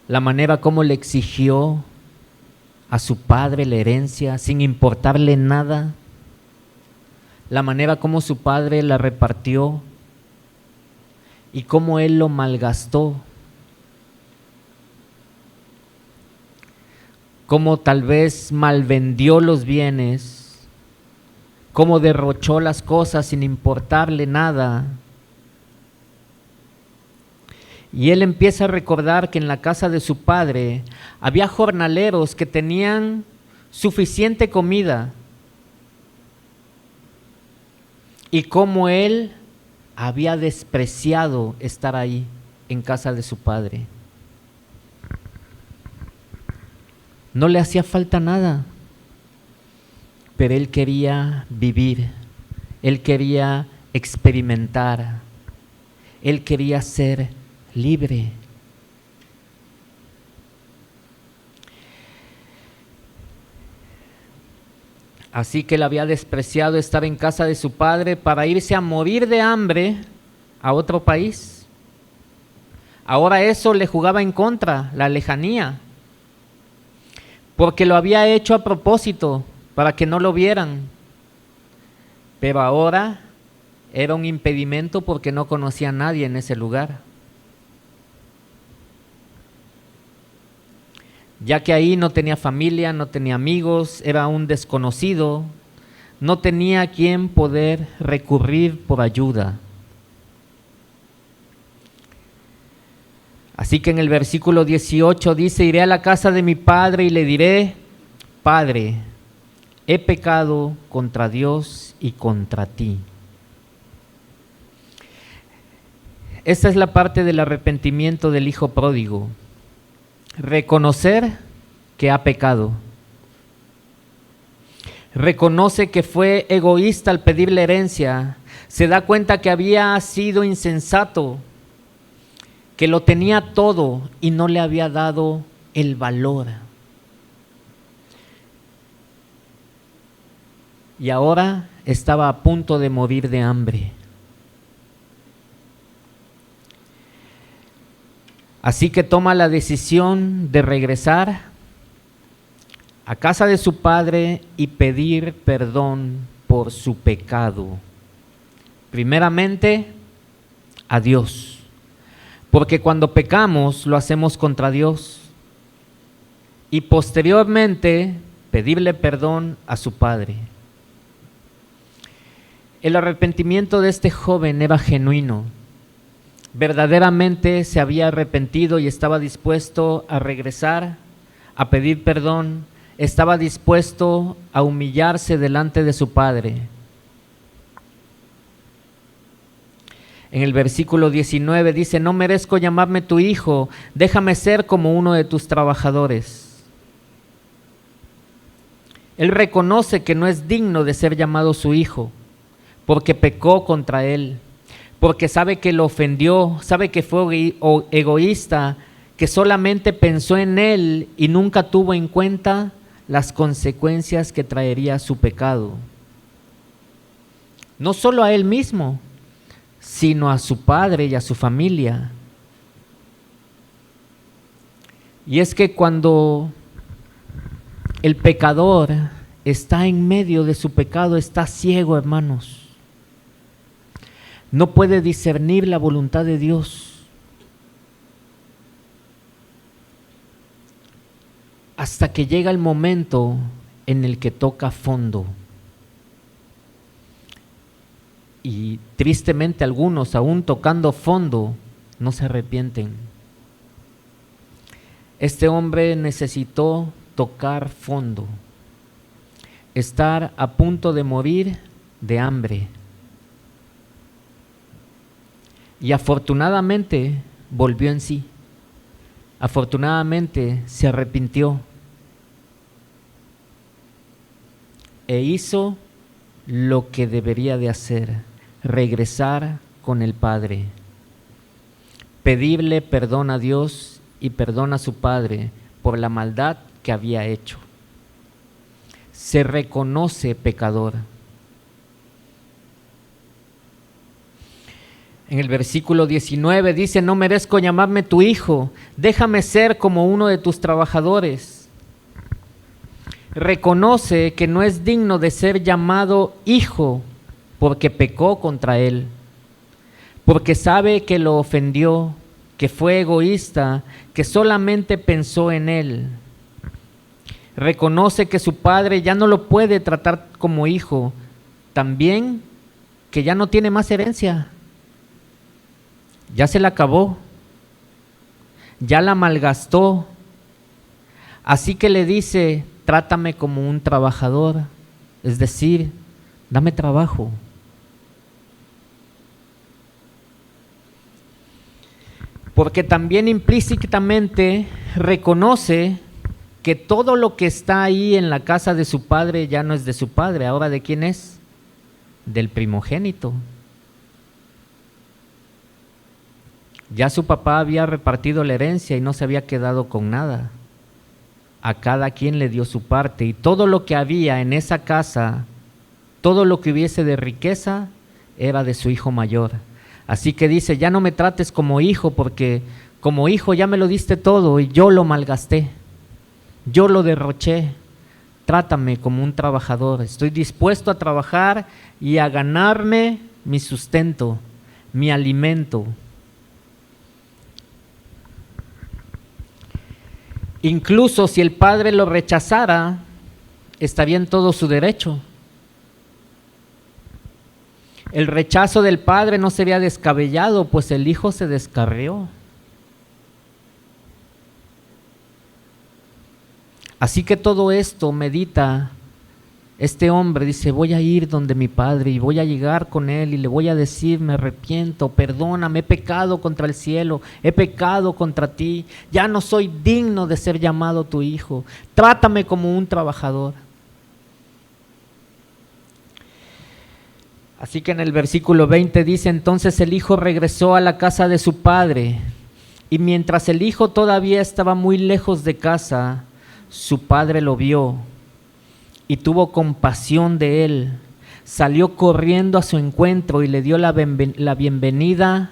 la manera como le exigió a su padre la herencia sin importarle nada, la manera como su padre la repartió y cómo él lo malgastó, cómo tal vez malvendió los bienes, cómo derrochó las cosas sin importarle nada. Y él empieza a recordar que en la casa de su padre había jornaleros que tenían suficiente comida y cómo él había despreciado estar ahí en casa de su padre. No le hacía falta nada, pero él quería vivir, él quería experimentar, él quería ser libre. Así que él había despreciado estar en casa de su padre para irse a morir de hambre a otro país. Ahora eso le jugaba en contra, la lejanía, porque lo había hecho a propósito para que no lo vieran. Pero ahora era un impedimento porque no conocía a nadie en ese lugar. Ya que ahí no tenía familia, no tenía amigos, era un desconocido, no tenía a quien poder recurrir por ayuda. Así que en el versículo 18 dice, iré a la casa de mi padre y le diré, Padre, he pecado contra Dios y contra ti. esta es la parte del arrepentimiento del hijo pródigo. Reconocer que ha pecado. Reconoce que fue egoísta al pedir la herencia. Se da cuenta que había sido insensato, que lo tenía todo y no le había dado el valor. Y ahora estaba a punto de morir de hambre. Así que toma la decisión de regresar a casa de su padre y pedir perdón por su pecado. Primeramente, a Dios, porque cuando pecamos lo hacemos contra Dios, y posteriormente pedirle perdón a su padre. El arrepentimiento de este joven era genuino. Verdaderamente se había arrepentido y estaba dispuesto a regresar, a pedir perdón, estaba dispuesto a humillarse delante de su padre. En el versículo 19 dice: no merezco llamarme tu hijo, déjame ser como uno de tus trabajadores. Él reconoce que no es digno de ser llamado su hijo, porque pecó contra él, porque sabe que lo ofendió, sabe que fue egoísta, que solamente pensó en él y nunca tuvo en cuenta las consecuencias que traería su pecado. No solo a él mismo, sino a su padre y a su familia. Y es que cuando el pecador está en medio de su pecado, está ciego, hermanos. No puede discernir la voluntad de Dios. Hasta que llega el momento en el que toca fondo. Y tristemente algunos, aún tocando fondo, no se arrepienten. Este hombre necesitó tocar fondo, estar a punto de morir de hambre. Y afortunadamente volvió en sí. Afortunadamente se arrepintió e hizo lo que debería de hacer: regresar con el Padre, pedirle perdón a Dios y perdón a su padre por la maldad que había hecho. Se reconoce pecador. En el versículo 19 dice: no merezco llamarme tu hijo, déjame ser como uno de tus trabajadores. Reconoce que no es digno de ser llamado hijo porque pecó contra él, porque sabe que lo ofendió, que fue egoísta, que solamente pensó en él. Reconoce que su padre ya no lo puede tratar como hijo, también que ya no tiene más herencia. Ya se la acabó, ya la malgastó, así que le dice: trátame como un trabajador, es decir, dame trabajo. Porque también implícitamente reconoce que todo lo que está ahí en la casa de su padre ya no es de su padre. ¿Ahora de quién es? Del primogénito. Ya su papá había repartido la herencia y no se había quedado con nada. A cada quien le dio su parte, y todo lo que había en esa casa, todo lo que hubiese de riqueza, era de su hijo mayor. Así que dice: ya no me trates como hijo, porque como hijo ya me lo diste todo y yo lo malgasté, yo lo derroché. Trátame como un trabajador, estoy dispuesto a trabajar y a ganarme mi sustento, mi alimento. Incluso si el padre lo rechazara, estaría en todo su derecho. El rechazo del padre no sería descabellado, pues el hijo se descarrió. Así que todo esto medita Este hombre dice, voy a ir donde mi padre y voy a llegar con él y le voy a decir, me arrepiento, perdóname, he pecado contra el cielo, he pecado contra ti, ya no soy digno de ser llamado tu hijo, trátame como un trabajador. Así que en el versículo 20 dice, entonces el hijo regresó a la casa de su padre, y mientras el hijo todavía estaba muy lejos de casa, su padre lo vio y tuvo compasión de él, salió corriendo a su encuentro y le dio la bienvenida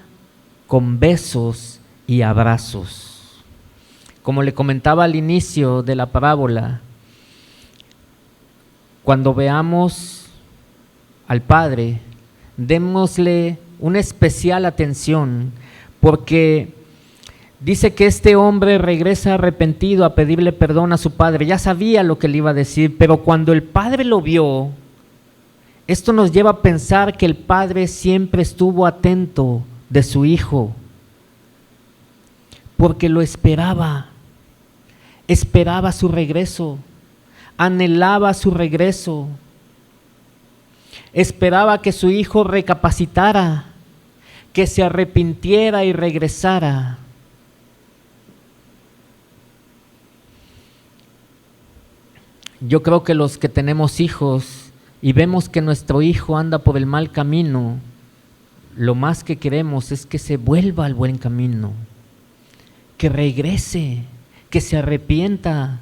con besos y abrazos. Como le comentaba al inicio de la parábola, cuando veamos al Padre, démosle una especial atención, porque dice que este hombre regresa arrepentido a pedirle perdón a su padre. Ya sabía lo que le iba a decir, pero cuando el padre lo vio, esto nos lleva a pensar que el padre siempre estuvo atento de su hijo, porque lo esperaba su regreso, anhelaba su regreso, esperaba que su hijo recapacitara, que se arrepintiera y regresara. Yo creo que los que tenemos hijos y vemos que nuestro hijo anda por el mal camino, lo más que queremos es que se vuelva al buen camino, que regrese, que se arrepienta.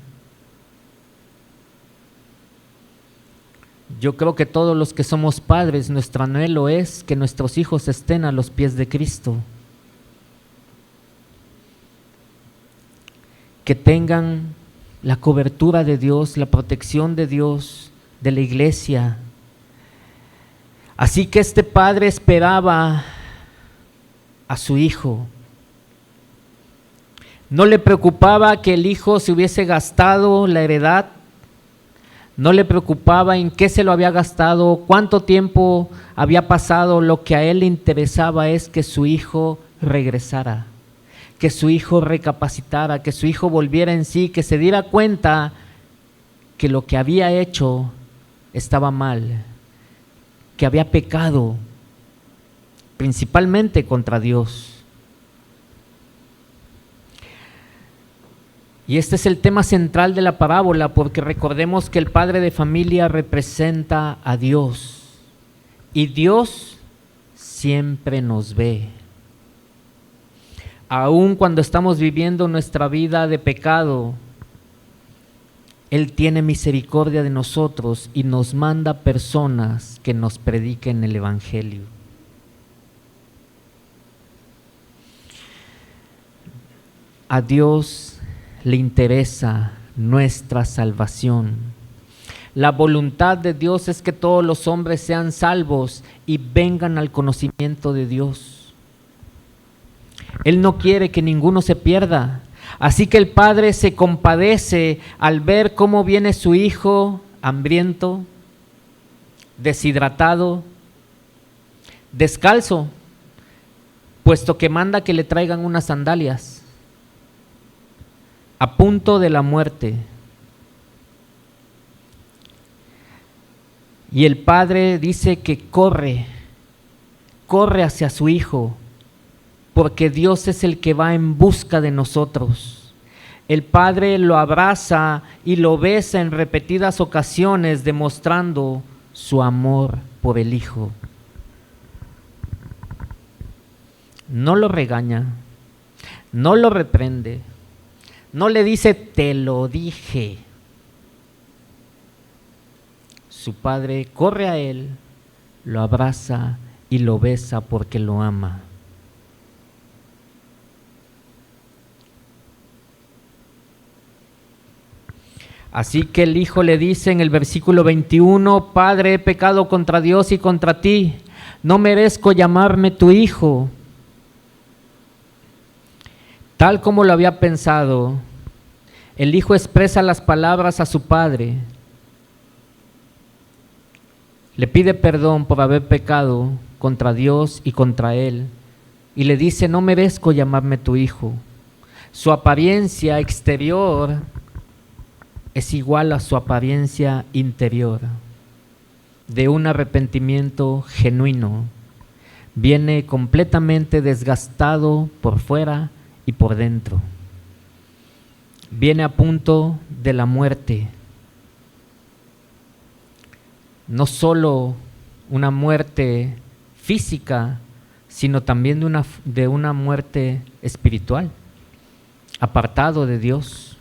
Yo creo que todos los que somos padres, nuestro anhelo es que nuestros hijos estén a los pies de Cristo, que tengan la cobertura de Dios, la protección de Dios, de la iglesia. Así que este padre esperaba a su hijo. No le preocupaba que el hijo se hubiese gastado la heredad, no le preocupaba en qué se lo había gastado, cuánto tiempo había pasado. Lo que a él le interesaba es que su hijo regresara, que su hijo recapacitara, que su hijo volviera en sí, que se diera cuenta que lo que había hecho estaba mal, que había pecado, principalmente contra Dios. Y este es el tema central de la parábola, porque recordemos que el padre de familia representa a Dios, y Dios siempre nos ve. Aun cuando estamos viviendo nuestra vida de pecado, Él tiene misericordia de nosotros y nos manda personas que nos prediquen el Evangelio. A Dios le interesa nuestra salvación. La voluntad de Dios es que todos los hombres sean salvos y vengan al conocimiento de Dios. Él no quiere que ninguno se pierda. Así que el padre se compadece al ver cómo viene su hijo hambriento, deshidratado, descalzo, puesto que manda que le traigan unas sandalias, a punto de la muerte. Y el padre dice que corre hacia su hijo, porque Dios es el que va en busca de nosotros. El padre lo abraza y lo besa en repetidas ocasiones, demostrando su amor por el hijo. No lo regaña, no lo reprende, no le dice te lo dije. Su padre corre a él, lo abraza y lo besa porque lo ama. Así que el hijo le dice en el versículo 21, Padre, he pecado contra Dios y contra ti, no merezco llamarme tu hijo. Tal como lo había pensado, el hijo expresa las palabras a su padre. Le pide perdón por haber pecado contra Dios y contra él, y le dice, no merezco llamarme tu hijo. Su apariencia exterior es igual a su apariencia interior. de un arrepentimiento genuino. Viene completamente desgastado por fuera y por dentro. Viene a punto de la muerte. No solo una muerte física, sino también de una muerte espiritual, apartado de Dios.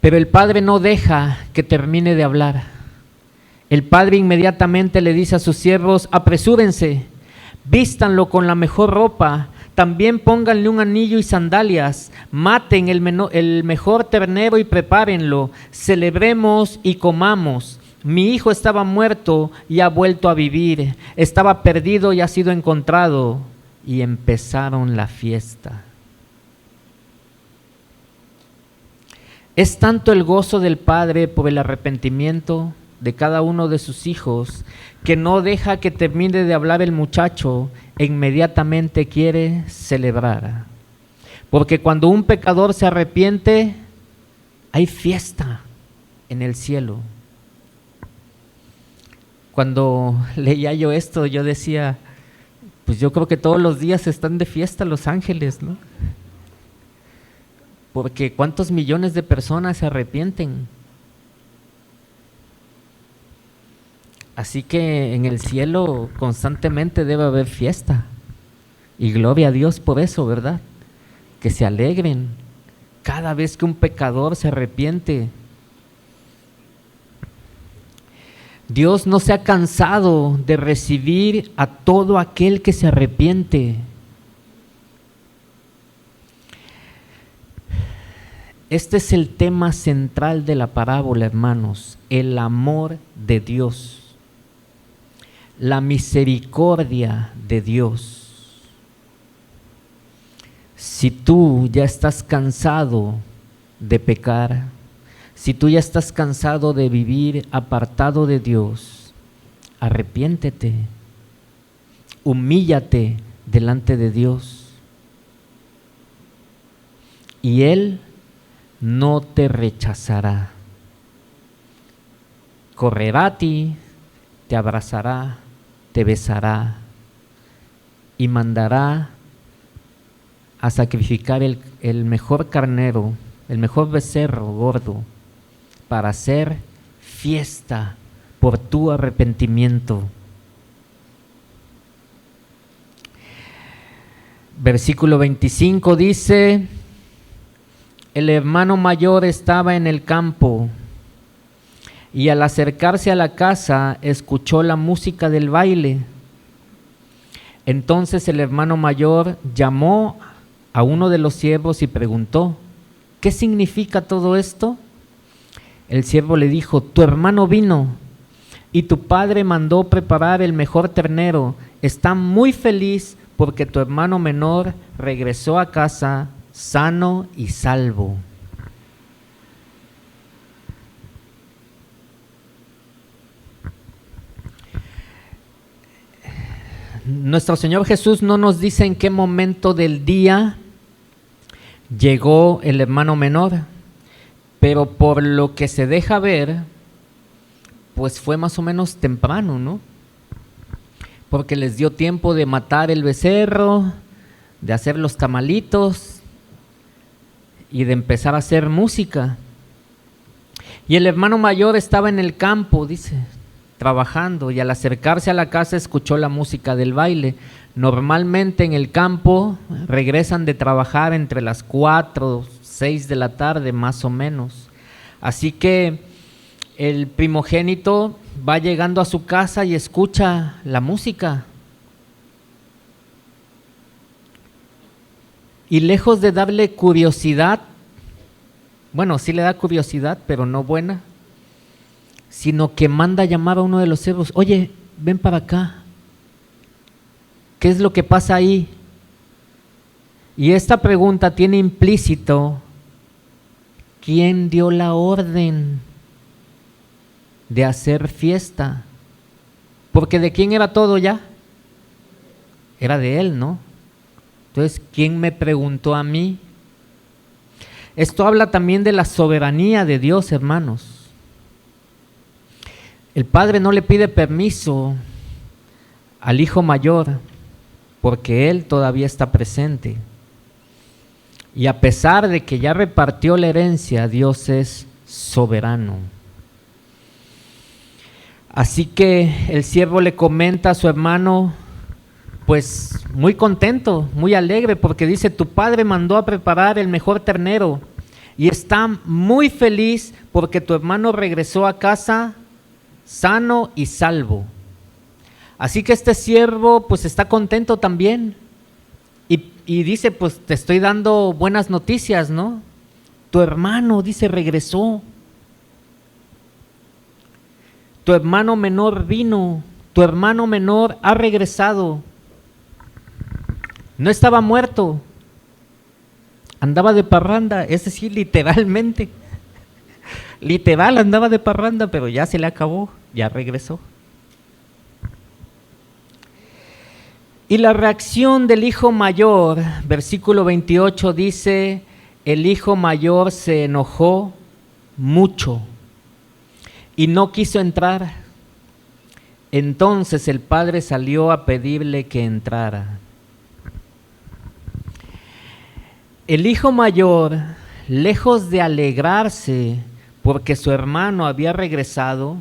Pero el padre no deja que termine de hablar. El padre inmediatamente le dice a sus siervos: apresúrense, vístanlo con la mejor ropa, también pónganle un anillo y sandalias, maten el mejor ternero y prepárenlo, celebremos y comamos. Mi hijo estaba muerto y ha vuelto a vivir, estaba perdido y ha sido encontrado. Y empezaron la fiesta. Es tanto el gozo del padre por el arrepentimiento de cada uno de sus hijos, que no deja que termine de hablar el muchacho e inmediatamente quiere celebrar. Porque cuando un pecador se arrepiente, hay fiesta en el cielo. Cuando leía yo esto, yo decía, pues yo creo que todos los días están de fiesta los ángeles, ¿no? Porque ¿cuántos millones de personas se arrepienten? Así que en el cielo constantemente debe haber fiesta. Y gloria a Dios por eso, ¿verdad? Que se alegren cada vez que un pecador se arrepiente. Dios no se ha cansado de recibir a todo aquel que se arrepiente. Este es el tema central de la parábola, hermanos, el amor de Dios. La misericordia de Dios. Si tú ya estás cansado de pecar, si tú ya estás cansado de vivir apartado de Dios, arrepiéntete, humíllate delante de Dios y Él no te rechazará. Correrá a ti, te abrazará, te besará y mandará a sacrificar el mejor carnero, el mejor becerro gordo, para hacer fiesta por tu arrepentimiento. Versículo 25 dice: el hermano mayor estaba en el campo y al acercarse a la casa escuchó la música del baile. Entonces el hermano mayor llamó a uno de los siervos y preguntó: ¿qué significa todo esto? El siervo le dijo: tu hermano vino y tu padre mandó preparar el mejor ternero. Está muy feliz porque tu hermano menor regresó a casa sano y salvo. Nuestro Señor Jesús no nos dice en qué momento del día llegó el hermano menor, pero por lo que se deja ver, pues fue más o menos temprano, ¿no? Porque les dio tiempo de matar el becerro, de hacer los tamalitos y de empezar a hacer música. Y el hermano mayor estaba en el campo, dice, trabajando, y al acercarse a la casa escuchó la música del baile. Normalmente en el campo regresan de trabajar entre las 4, 6 de la tarde más o menos. Así que el primogénito va llegando a su casa y escucha la música. Y lejos de darle curiosidad, bueno, sí le da curiosidad, pero no buena, sino que manda llamar a uno de los siervos: oye, ven para acá, ¿qué es lo que pasa ahí? Y esta pregunta tiene implícito: ¿quién dio la orden de hacer fiesta? Porque ¿de quién era todo ya? Era de él, ¿no? Entonces, ¿quién me preguntó a mí? Esto habla también de la soberanía de Dios, hermanos. El padre no le pide permiso al hijo mayor porque él todavía está presente. Y a pesar de que ya repartió la herencia, Dios es soberano. Así que el siervo le comenta a su hermano, pues muy contento, muy alegre, porque dice: tu padre mandó a preparar el mejor ternero y está muy feliz porque tu hermano regresó a casa sano y salvo. Así que este siervo pues está contento también y dice: pues te estoy dando buenas noticias, ¿no? Tu hermano, dice, regresó. Tu hermano menor vino, tu hermano menor ha regresado. No estaba muerto, andaba de parranda, es decir, literalmente. Literal, andaba de parranda, pero ya se le acabó, ya regresó. Y la reacción del hijo mayor, versículo 28 dice: el hijo mayor se enojó mucho y no quiso entrar. Entonces el padre salió a pedirle que entrara. El hijo mayor, lejos de alegrarse porque su hermano había regresado,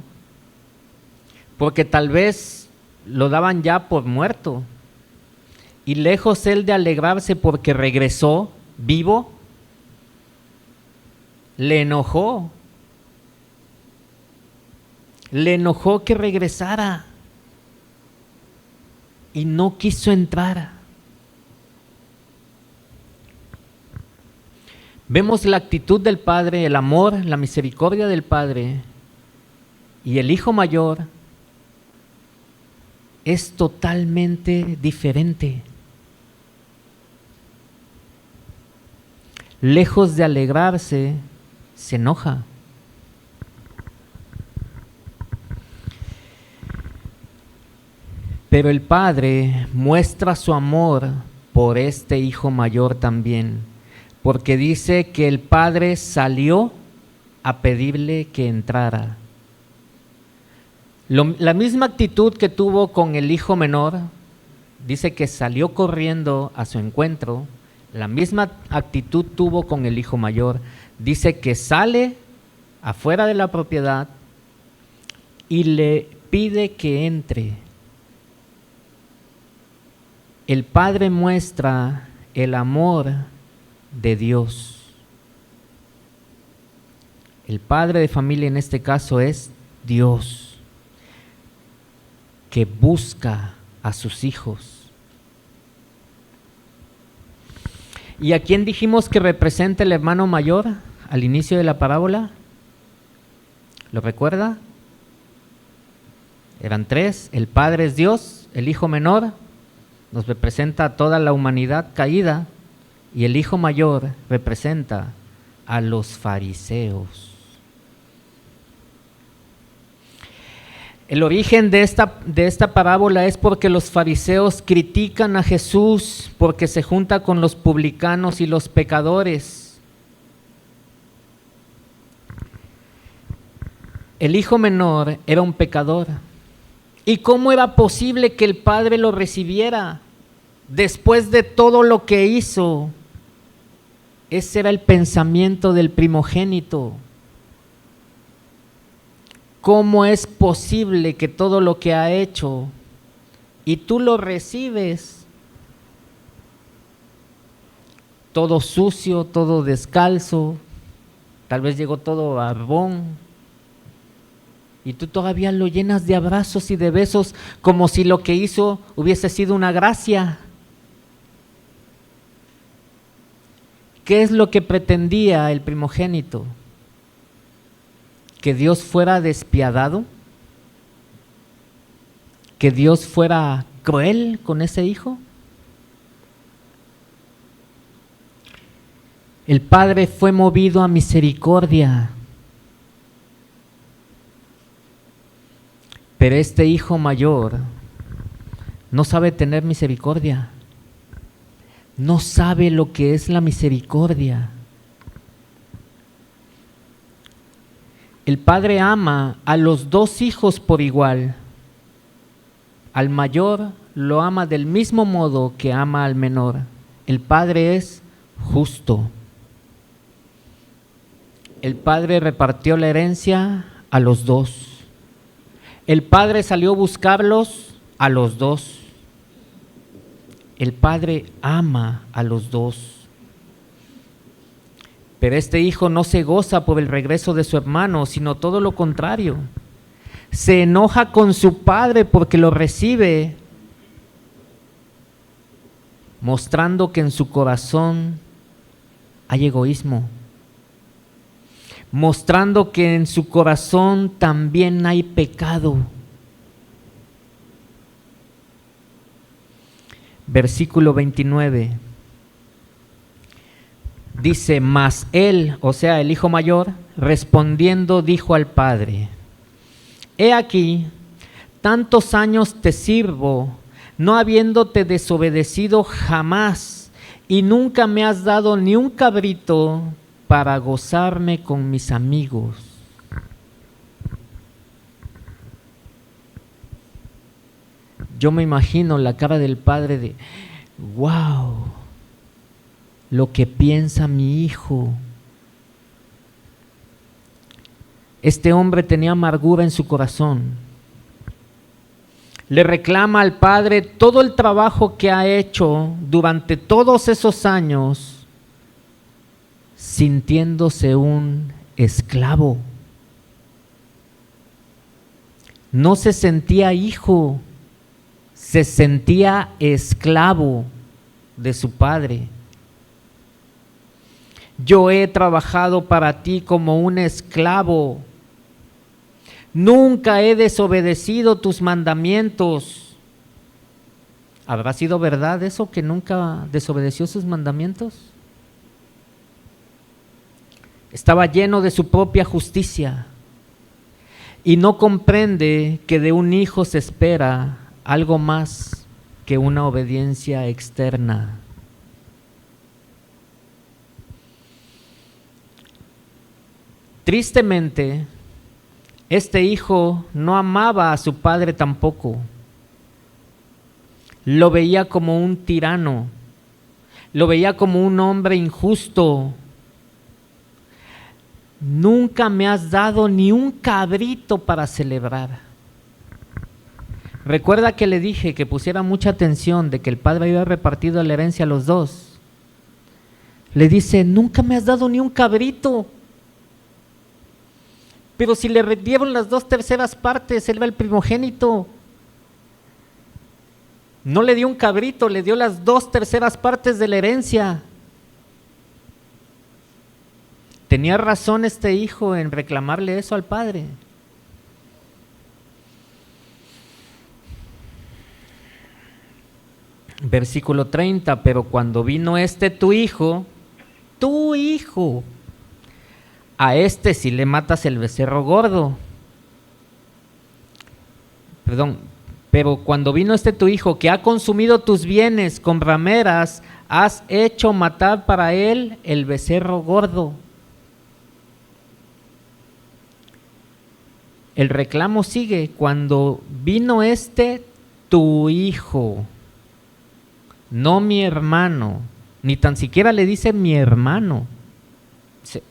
porque tal vez lo daban ya por muerto, y lejos él de alegrarse porque regresó vivo, le enojó que regresara y no quiso entrar. Vemos la actitud del padre, el amor, la misericordia del padre, y el hijo mayor es totalmente diferente. Lejos de alegrarse, se enoja. Pero el padre muestra su amor por este hijo mayor también, porque dice que el padre salió a pedirle que entrara. La misma actitud que tuvo con el hijo menor, dice que salió corriendo a su encuentro. La misma actitud tuvo con el hijo mayor. Dice que sale afuera de la propiedad y le pide que entre. El padre muestra el amor de Dios. El padre de familia en este caso es Dios, que busca a sus hijos. ¿Y a quién dijimos que representa el hermano mayor al inicio de la parábola? ¿Lo recuerda? Eran tres: el padre es Dios, el hijo menor nos representa a toda la humanidad caída y el hijo mayor representa a los fariseos. El origen de esta parábola es porque los fariseos critican a Jesús porque se junta con los publicanos y los pecadores. El hijo menor era un pecador. ¿Y cómo era posible que el padre lo recibiera después de todo lo que hizo? Ese era el pensamiento del primogénito. ¿Cómo es posible que todo lo que ha hecho y tú lo recibes todo sucio, todo descalzo, tal vez llegó todo barbón, y tú todavía lo llenas de abrazos y de besos como si lo que hizo hubiese sido una gracia? ¿Qué es lo que pretendía el primogénito? ¿Que Dios fuera despiadado? ¿Que Dios fuera cruel con ese hijo? El padre fue movido a misericordia, pero este hijo mayor no sabe tener misericordia, no sabe lo que es la misericordia. El padre ama a los dos hijos por igual. Al mayor lo ama del mismo modo que ama al menor. El padre es justo. El padre repartió la herencia a los dos. El padre salió a buscarlos a los dos. El padre ama a los dos. Pero este hijo no se goza por el regreso de su hermano, sino todo lo contrario. Se enoja con su padre porque lo recibe, mostrando que en su corazón hay egoísmo, mostrando que en su corazón también hay pecado. Versículo 29. Dice, mas él, o sea, el hijo mayor, respondiendo dijo al padre: he aquí, tantos años te sirvo, no habiéndote desobedecido jamás, y nunca me has dado ni un cabrito para gozarme con mis amigos. Yo me imagino la cara del padre de, wow, lo que piensa mi hijo. Este hombre tenía amargura en su corazón. Le reclama al padre todo el trabajo que ha hecho durante todos esos años, sintiéndose un esclavo. No se sentía hijo, se sentía esclavo de su padre. Yo he trabajado para ti como un esclavo. Nunca he desobedecido tus mandamientos. ¿Habrá sido verdad eso, que nunca desobedeció sus mandamientos? Estaba lleno de su propia justicia y no comprende que de un hijo se espera algo más que una obediencia externa. Tristemente, este hijo no amaba a su padre tampoco. Lo veía como un tirano, lo veía como un hombre injusto. Nunca me has dado ni un cabrito para celebrar. Recuerda que le dije que pusiera mucha atención de que el padre había repartido la herencia a los dos. Le dice, nunca me has dado ni un cabrito. Pero si le dieron las 2/3 partes, él era el primogénito. No le dio un cabrito, le dio las 2/3 partes de la herencia. Tenía razón este hijo en reclamarle eso al padre. Versículo 30, pero cuando vino tu hijo, a este sí le matas el becerro gordo. Pero cuando vino tu hijo, que ha consumido tus bienes con rameras, has hecho matar para él el becerro gordo. El reclamo sigue, cuando vino tu hijo, no mi hermano, ni tan siquiera le dice mi hermano,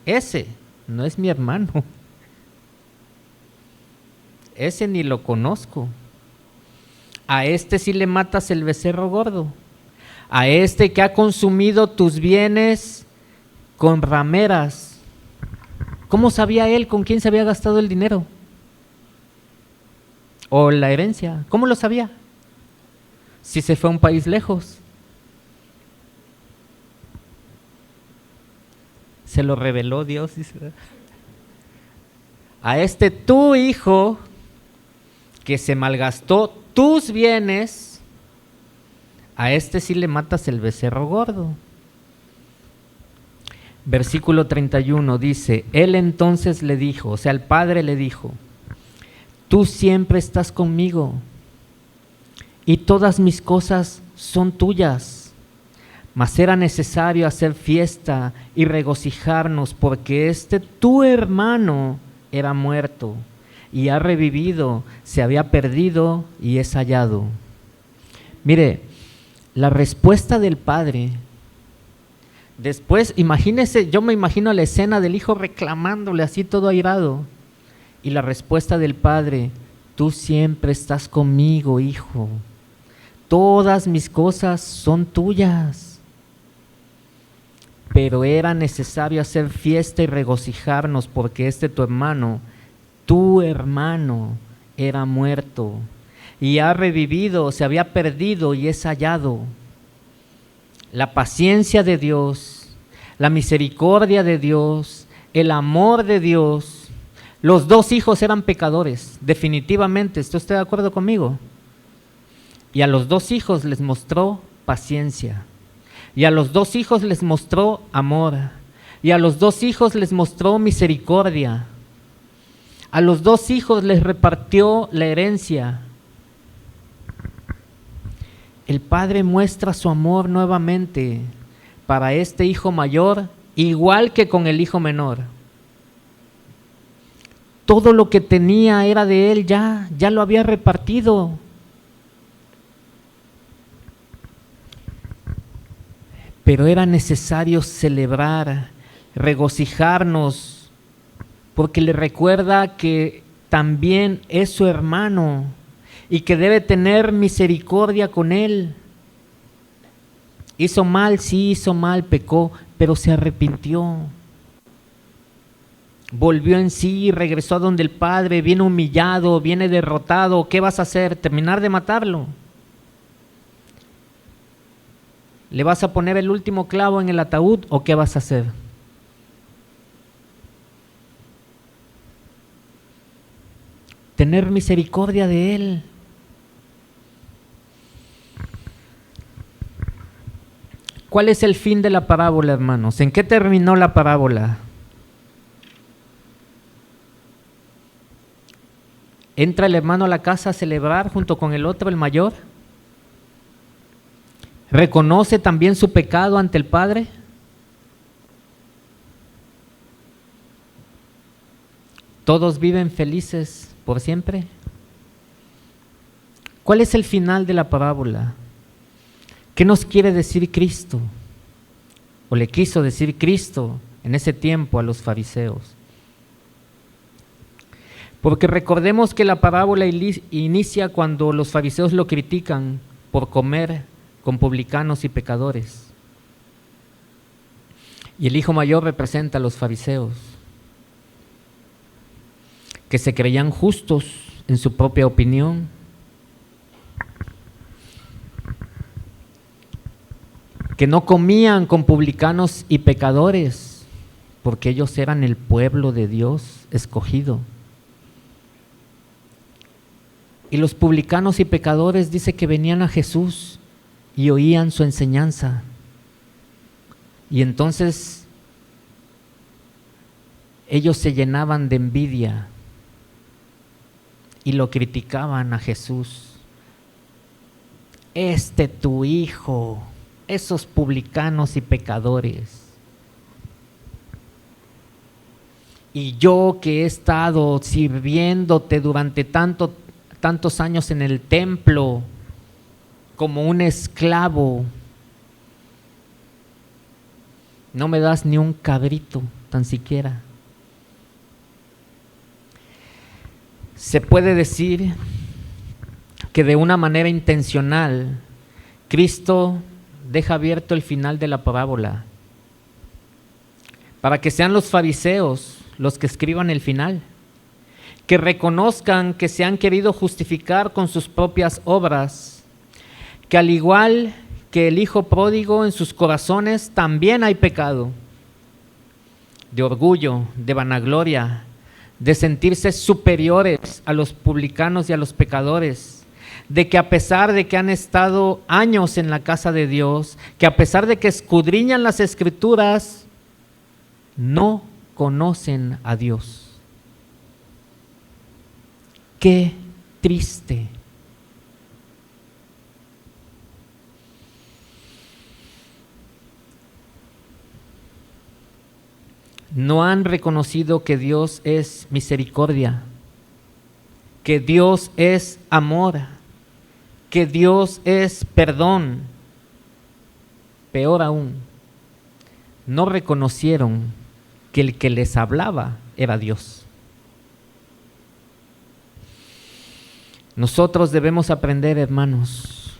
ese no es mi hermano, ese ni lo conozco. A sí le matas el becerro gordo, a que ha consumido tus bienes con rameras. ¿Cómo sabía él con quién se había gastado el dinero? O la herencia, ¿cómo lo sabía? Si se fue a un país lejos. Se lo reveló Dios, dice. A tu hijo que se malgastó tus bienes, a sí le matas el becerro gordo. Versículo 31 dice, él entonces le dijo, o sea, el padre le dijo, tú siempre estás conmigo y todas mis cosas son tuyas. Mas era necesario hacer fiesta y regocijarnos porque tu hermano era muerto y ha revivido, se había perdido y es hallado. Mire, la respuesta del padre, después, imagínese, yo me imagino la escena del hijo reclamándole así todo airado, y la respuesta del padre: tú siempre estás conmigo, hijo, todas mis cosas son tuyas. Pero era necesario hacer fiesta y regocijarnos porque tu hermano, era muerto y ha revivido, se había perdido y es hallado. La paciencia de Dios, la misericordia de Dios, el amor de Dios. Los dos hijos eran pecadores, definitivamente, ¿está usted de acuerdo conmigo? Y a los dos hijos les mostró paciencia. Y a los dos hijos les mostró amor. Y a los dos hijos les mostró misericordia. A los dos hijos les repartió la herencia. El padre muestra su amor nuevamente para este hijo mayor, igual que con el hijo menor. Todo lo que tenía era de él, ya lo había repartido. Pero era necesario celebrar, regocijarnos, porque le recuerda que también es su hermano y que debe tener misericordia con él. Hizo mal, sí hizo mal, pecó, pero se arrepintió. Volvió en sí, regresó a donde el padre, viene humillado, viene derrotado. ¿Qué vas a hacer? ¿Terminar de matarlo? ¿Le vas a poner el último clavo en el ataúd o qué vas a hacer? Tener misericordia de él. ¿Cuál es el fin de la parábola, hermanos? ¿En qué terminó la parábola? ¿Entra el hermano a la casa a celebrar junto con el otro, el mayor? ¿Reconoce también su pecado ante el Padre? ¿Todos viven felices por siempre? ¿Cuál es el final de la parábola? ¿Qué nos quiere decir Cristo? ¿O le quiso decir Cristo en ese tiempo a los fariseos? Porque recordemos que la parábola inicia cuando los fariseos lo critican por comer con publicanos y pecadores. Y el hijo mayor representa a los fariseos, que se creían justos en su propia opinión, que no comían con publicanos y pecadores, porque ellos eran el pueblo de Dios escogido. Y los publicanos y pecadores dice que venían a Jesús y oían su enseñanza. Y entonces ellos se llenaban de envidia y lo criticaban a Jesús. Tu hijo, esos publicanos y pecadores. Y yo que he estado sirviéndote durante tantos años en el templo, como un esclavo, no me das ni un cabrito, tan siquiera. Se puede decir que de una manera intencional, Cristo deja abierto el final de la parábola, para que sean los fariseos los que escriban el final, que reconozcan que se han querido justificar con sus propias obras, que al igual que el hijo pródigo, en sus corazones también hay pecado, de orgullo, de vanagloria, de sentirse superiores a los publicanos y a los pecadores, de que a pesar de que han estado años en la casa de Dios, que a pesar de que escudriñan las Escrituras, no conocen a Dios. Qué triste. no han reconocido que Dios es misericordia, que Dios es amor, que Dios es perdón. Peor aún, no reconocieron que el que les hablaba era Dios. Nosotros debemos aprender, hermanos,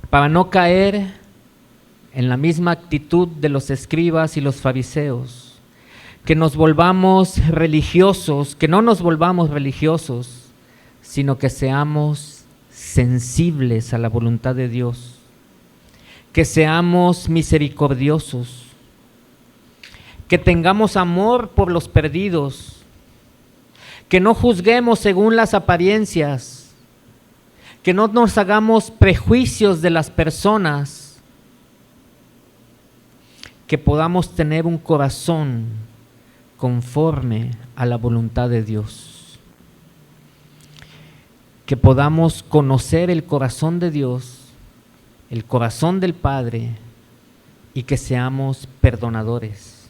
para no caer en la misma actitud de los escribas y los fariseos, que nos volvamos religiosos, que no nos volvamos religiosos, sino que seamos sensibles a la voluntad de Dios, que seamos misericordiosos, que tengamos amor por los perdidos, que no juzguemos según las apariencias, que no nos hagamos prejuicios de las personas, que podamos tener un corazón conforme a la voluntad de Dios, que podamos conocer el corazón de Dios, el corazón del Padre, y que seamos perdonadores,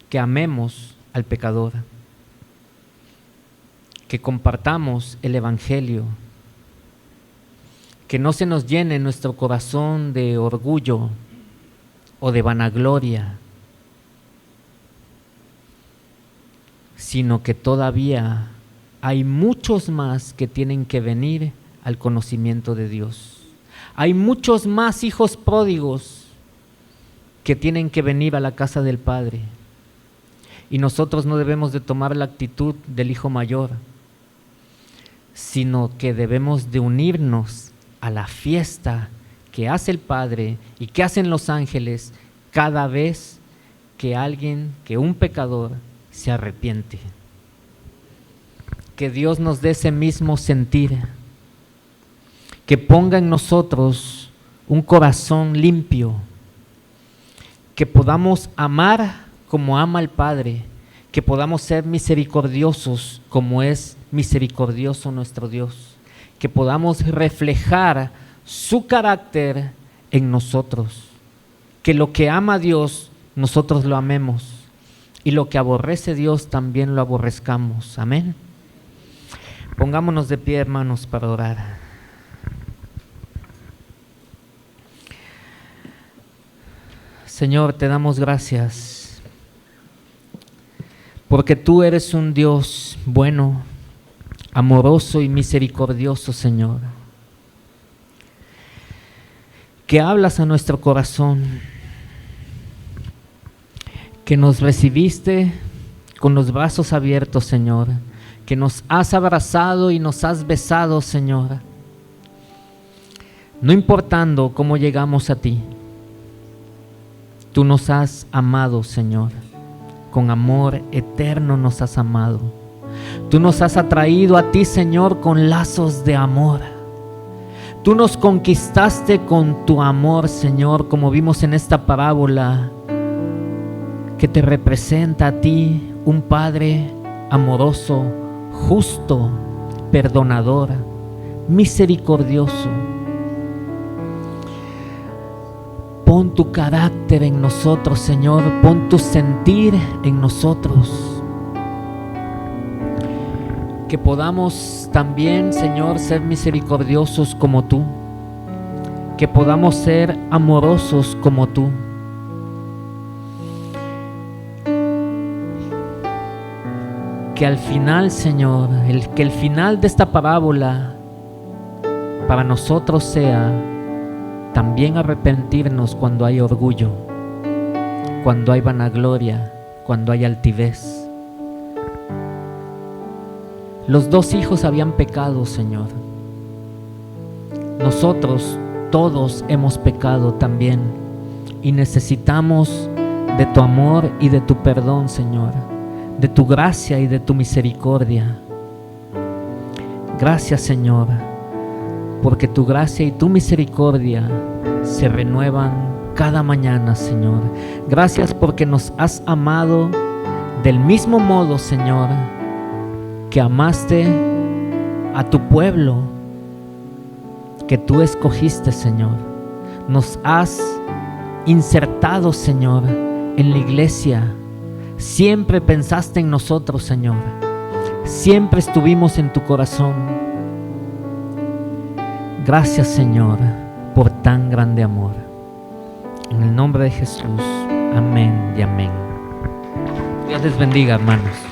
que amemos al pecador, que compartamos el Evangelio, que no se nos llene nuestro corazón de orgullo o de vanagloria, sino que todavía hay muchos más que tienen que venir al conocimiento de Dios. Hay muchos más hijos pródigos que tienen que venir a la casa del Padre. Y nosotros no debemos de tomar la actitud del hijo mayor, sino que debemos de unirnos a la fiesta que hace el Padre y que hacen los ángeles cada vez que un pecador se arrepiente. Que Dios nos dé ese mismo sentir, que ponga en nosotros un corazón limpio, que podamos amar como ama el Padre, que podamos ser misericordiosos como es misericordioso nuestro Dios, que podamos reflejar su carácter en nosotros, que lo que ama a Dios nosotros lo amemos y lo que aborrece Dios también lo aborrezcamos. Amén. Pongámonos de pie, hermanos, para orar. Señor, te damos gracias porque tú eres un Dios bueno, amoroso y misericordioso, Señor, que hablas a nuestro corazón, que nos recibiste con los brazos abiertos, Señor, que nos has abrazado y nos has besado, Señor, no importando cómo llegamos a ti. Tú nos has amado, Señor, con amor eterno nos has amado. Tú nos has atraído a ti, Señor, con lazos de amor. Tú nos conquistaste con tu amor, Señor, como vimos en esta parábola que te representa a ti, un Padre amoroso, justo, perdonador, misericordioso. Pon tu carácter en nosotros, Señor, pon tu sentir en nosotros. Que podamos también, Señor, ser misericordiosos como tú. Que podamos ser amorosos como tú. Que al final, Señor, que el final de esta parábola para nosotros sea también arrepentirnos cuando hay orgullo, cuando hay vanagloria, cuando hay altivez. Los dos hijos habían pecado, Señor. Nosotros todos hemos pecado también y necesitamos de tu amor y de tu perdón, Señor, de tu gracia y de tu misericordia. Gracias, Señor, porque tu gracia y tu misericordia se renuevan cada mañana, Señor. Gracias porque nos has amado del mismo modo, Señor, que amaste a tu pueblo que tú escogiste, Señor. Nos has insertado, Señor, en la iglesia. Siempre pensaste en nosotros, Señor. Siempre estuvimos en tu corazón. Gracias, Señor, por tan grande amor. En el nombre de Jesús, amén y amén. Dios les bendiga, hermanos.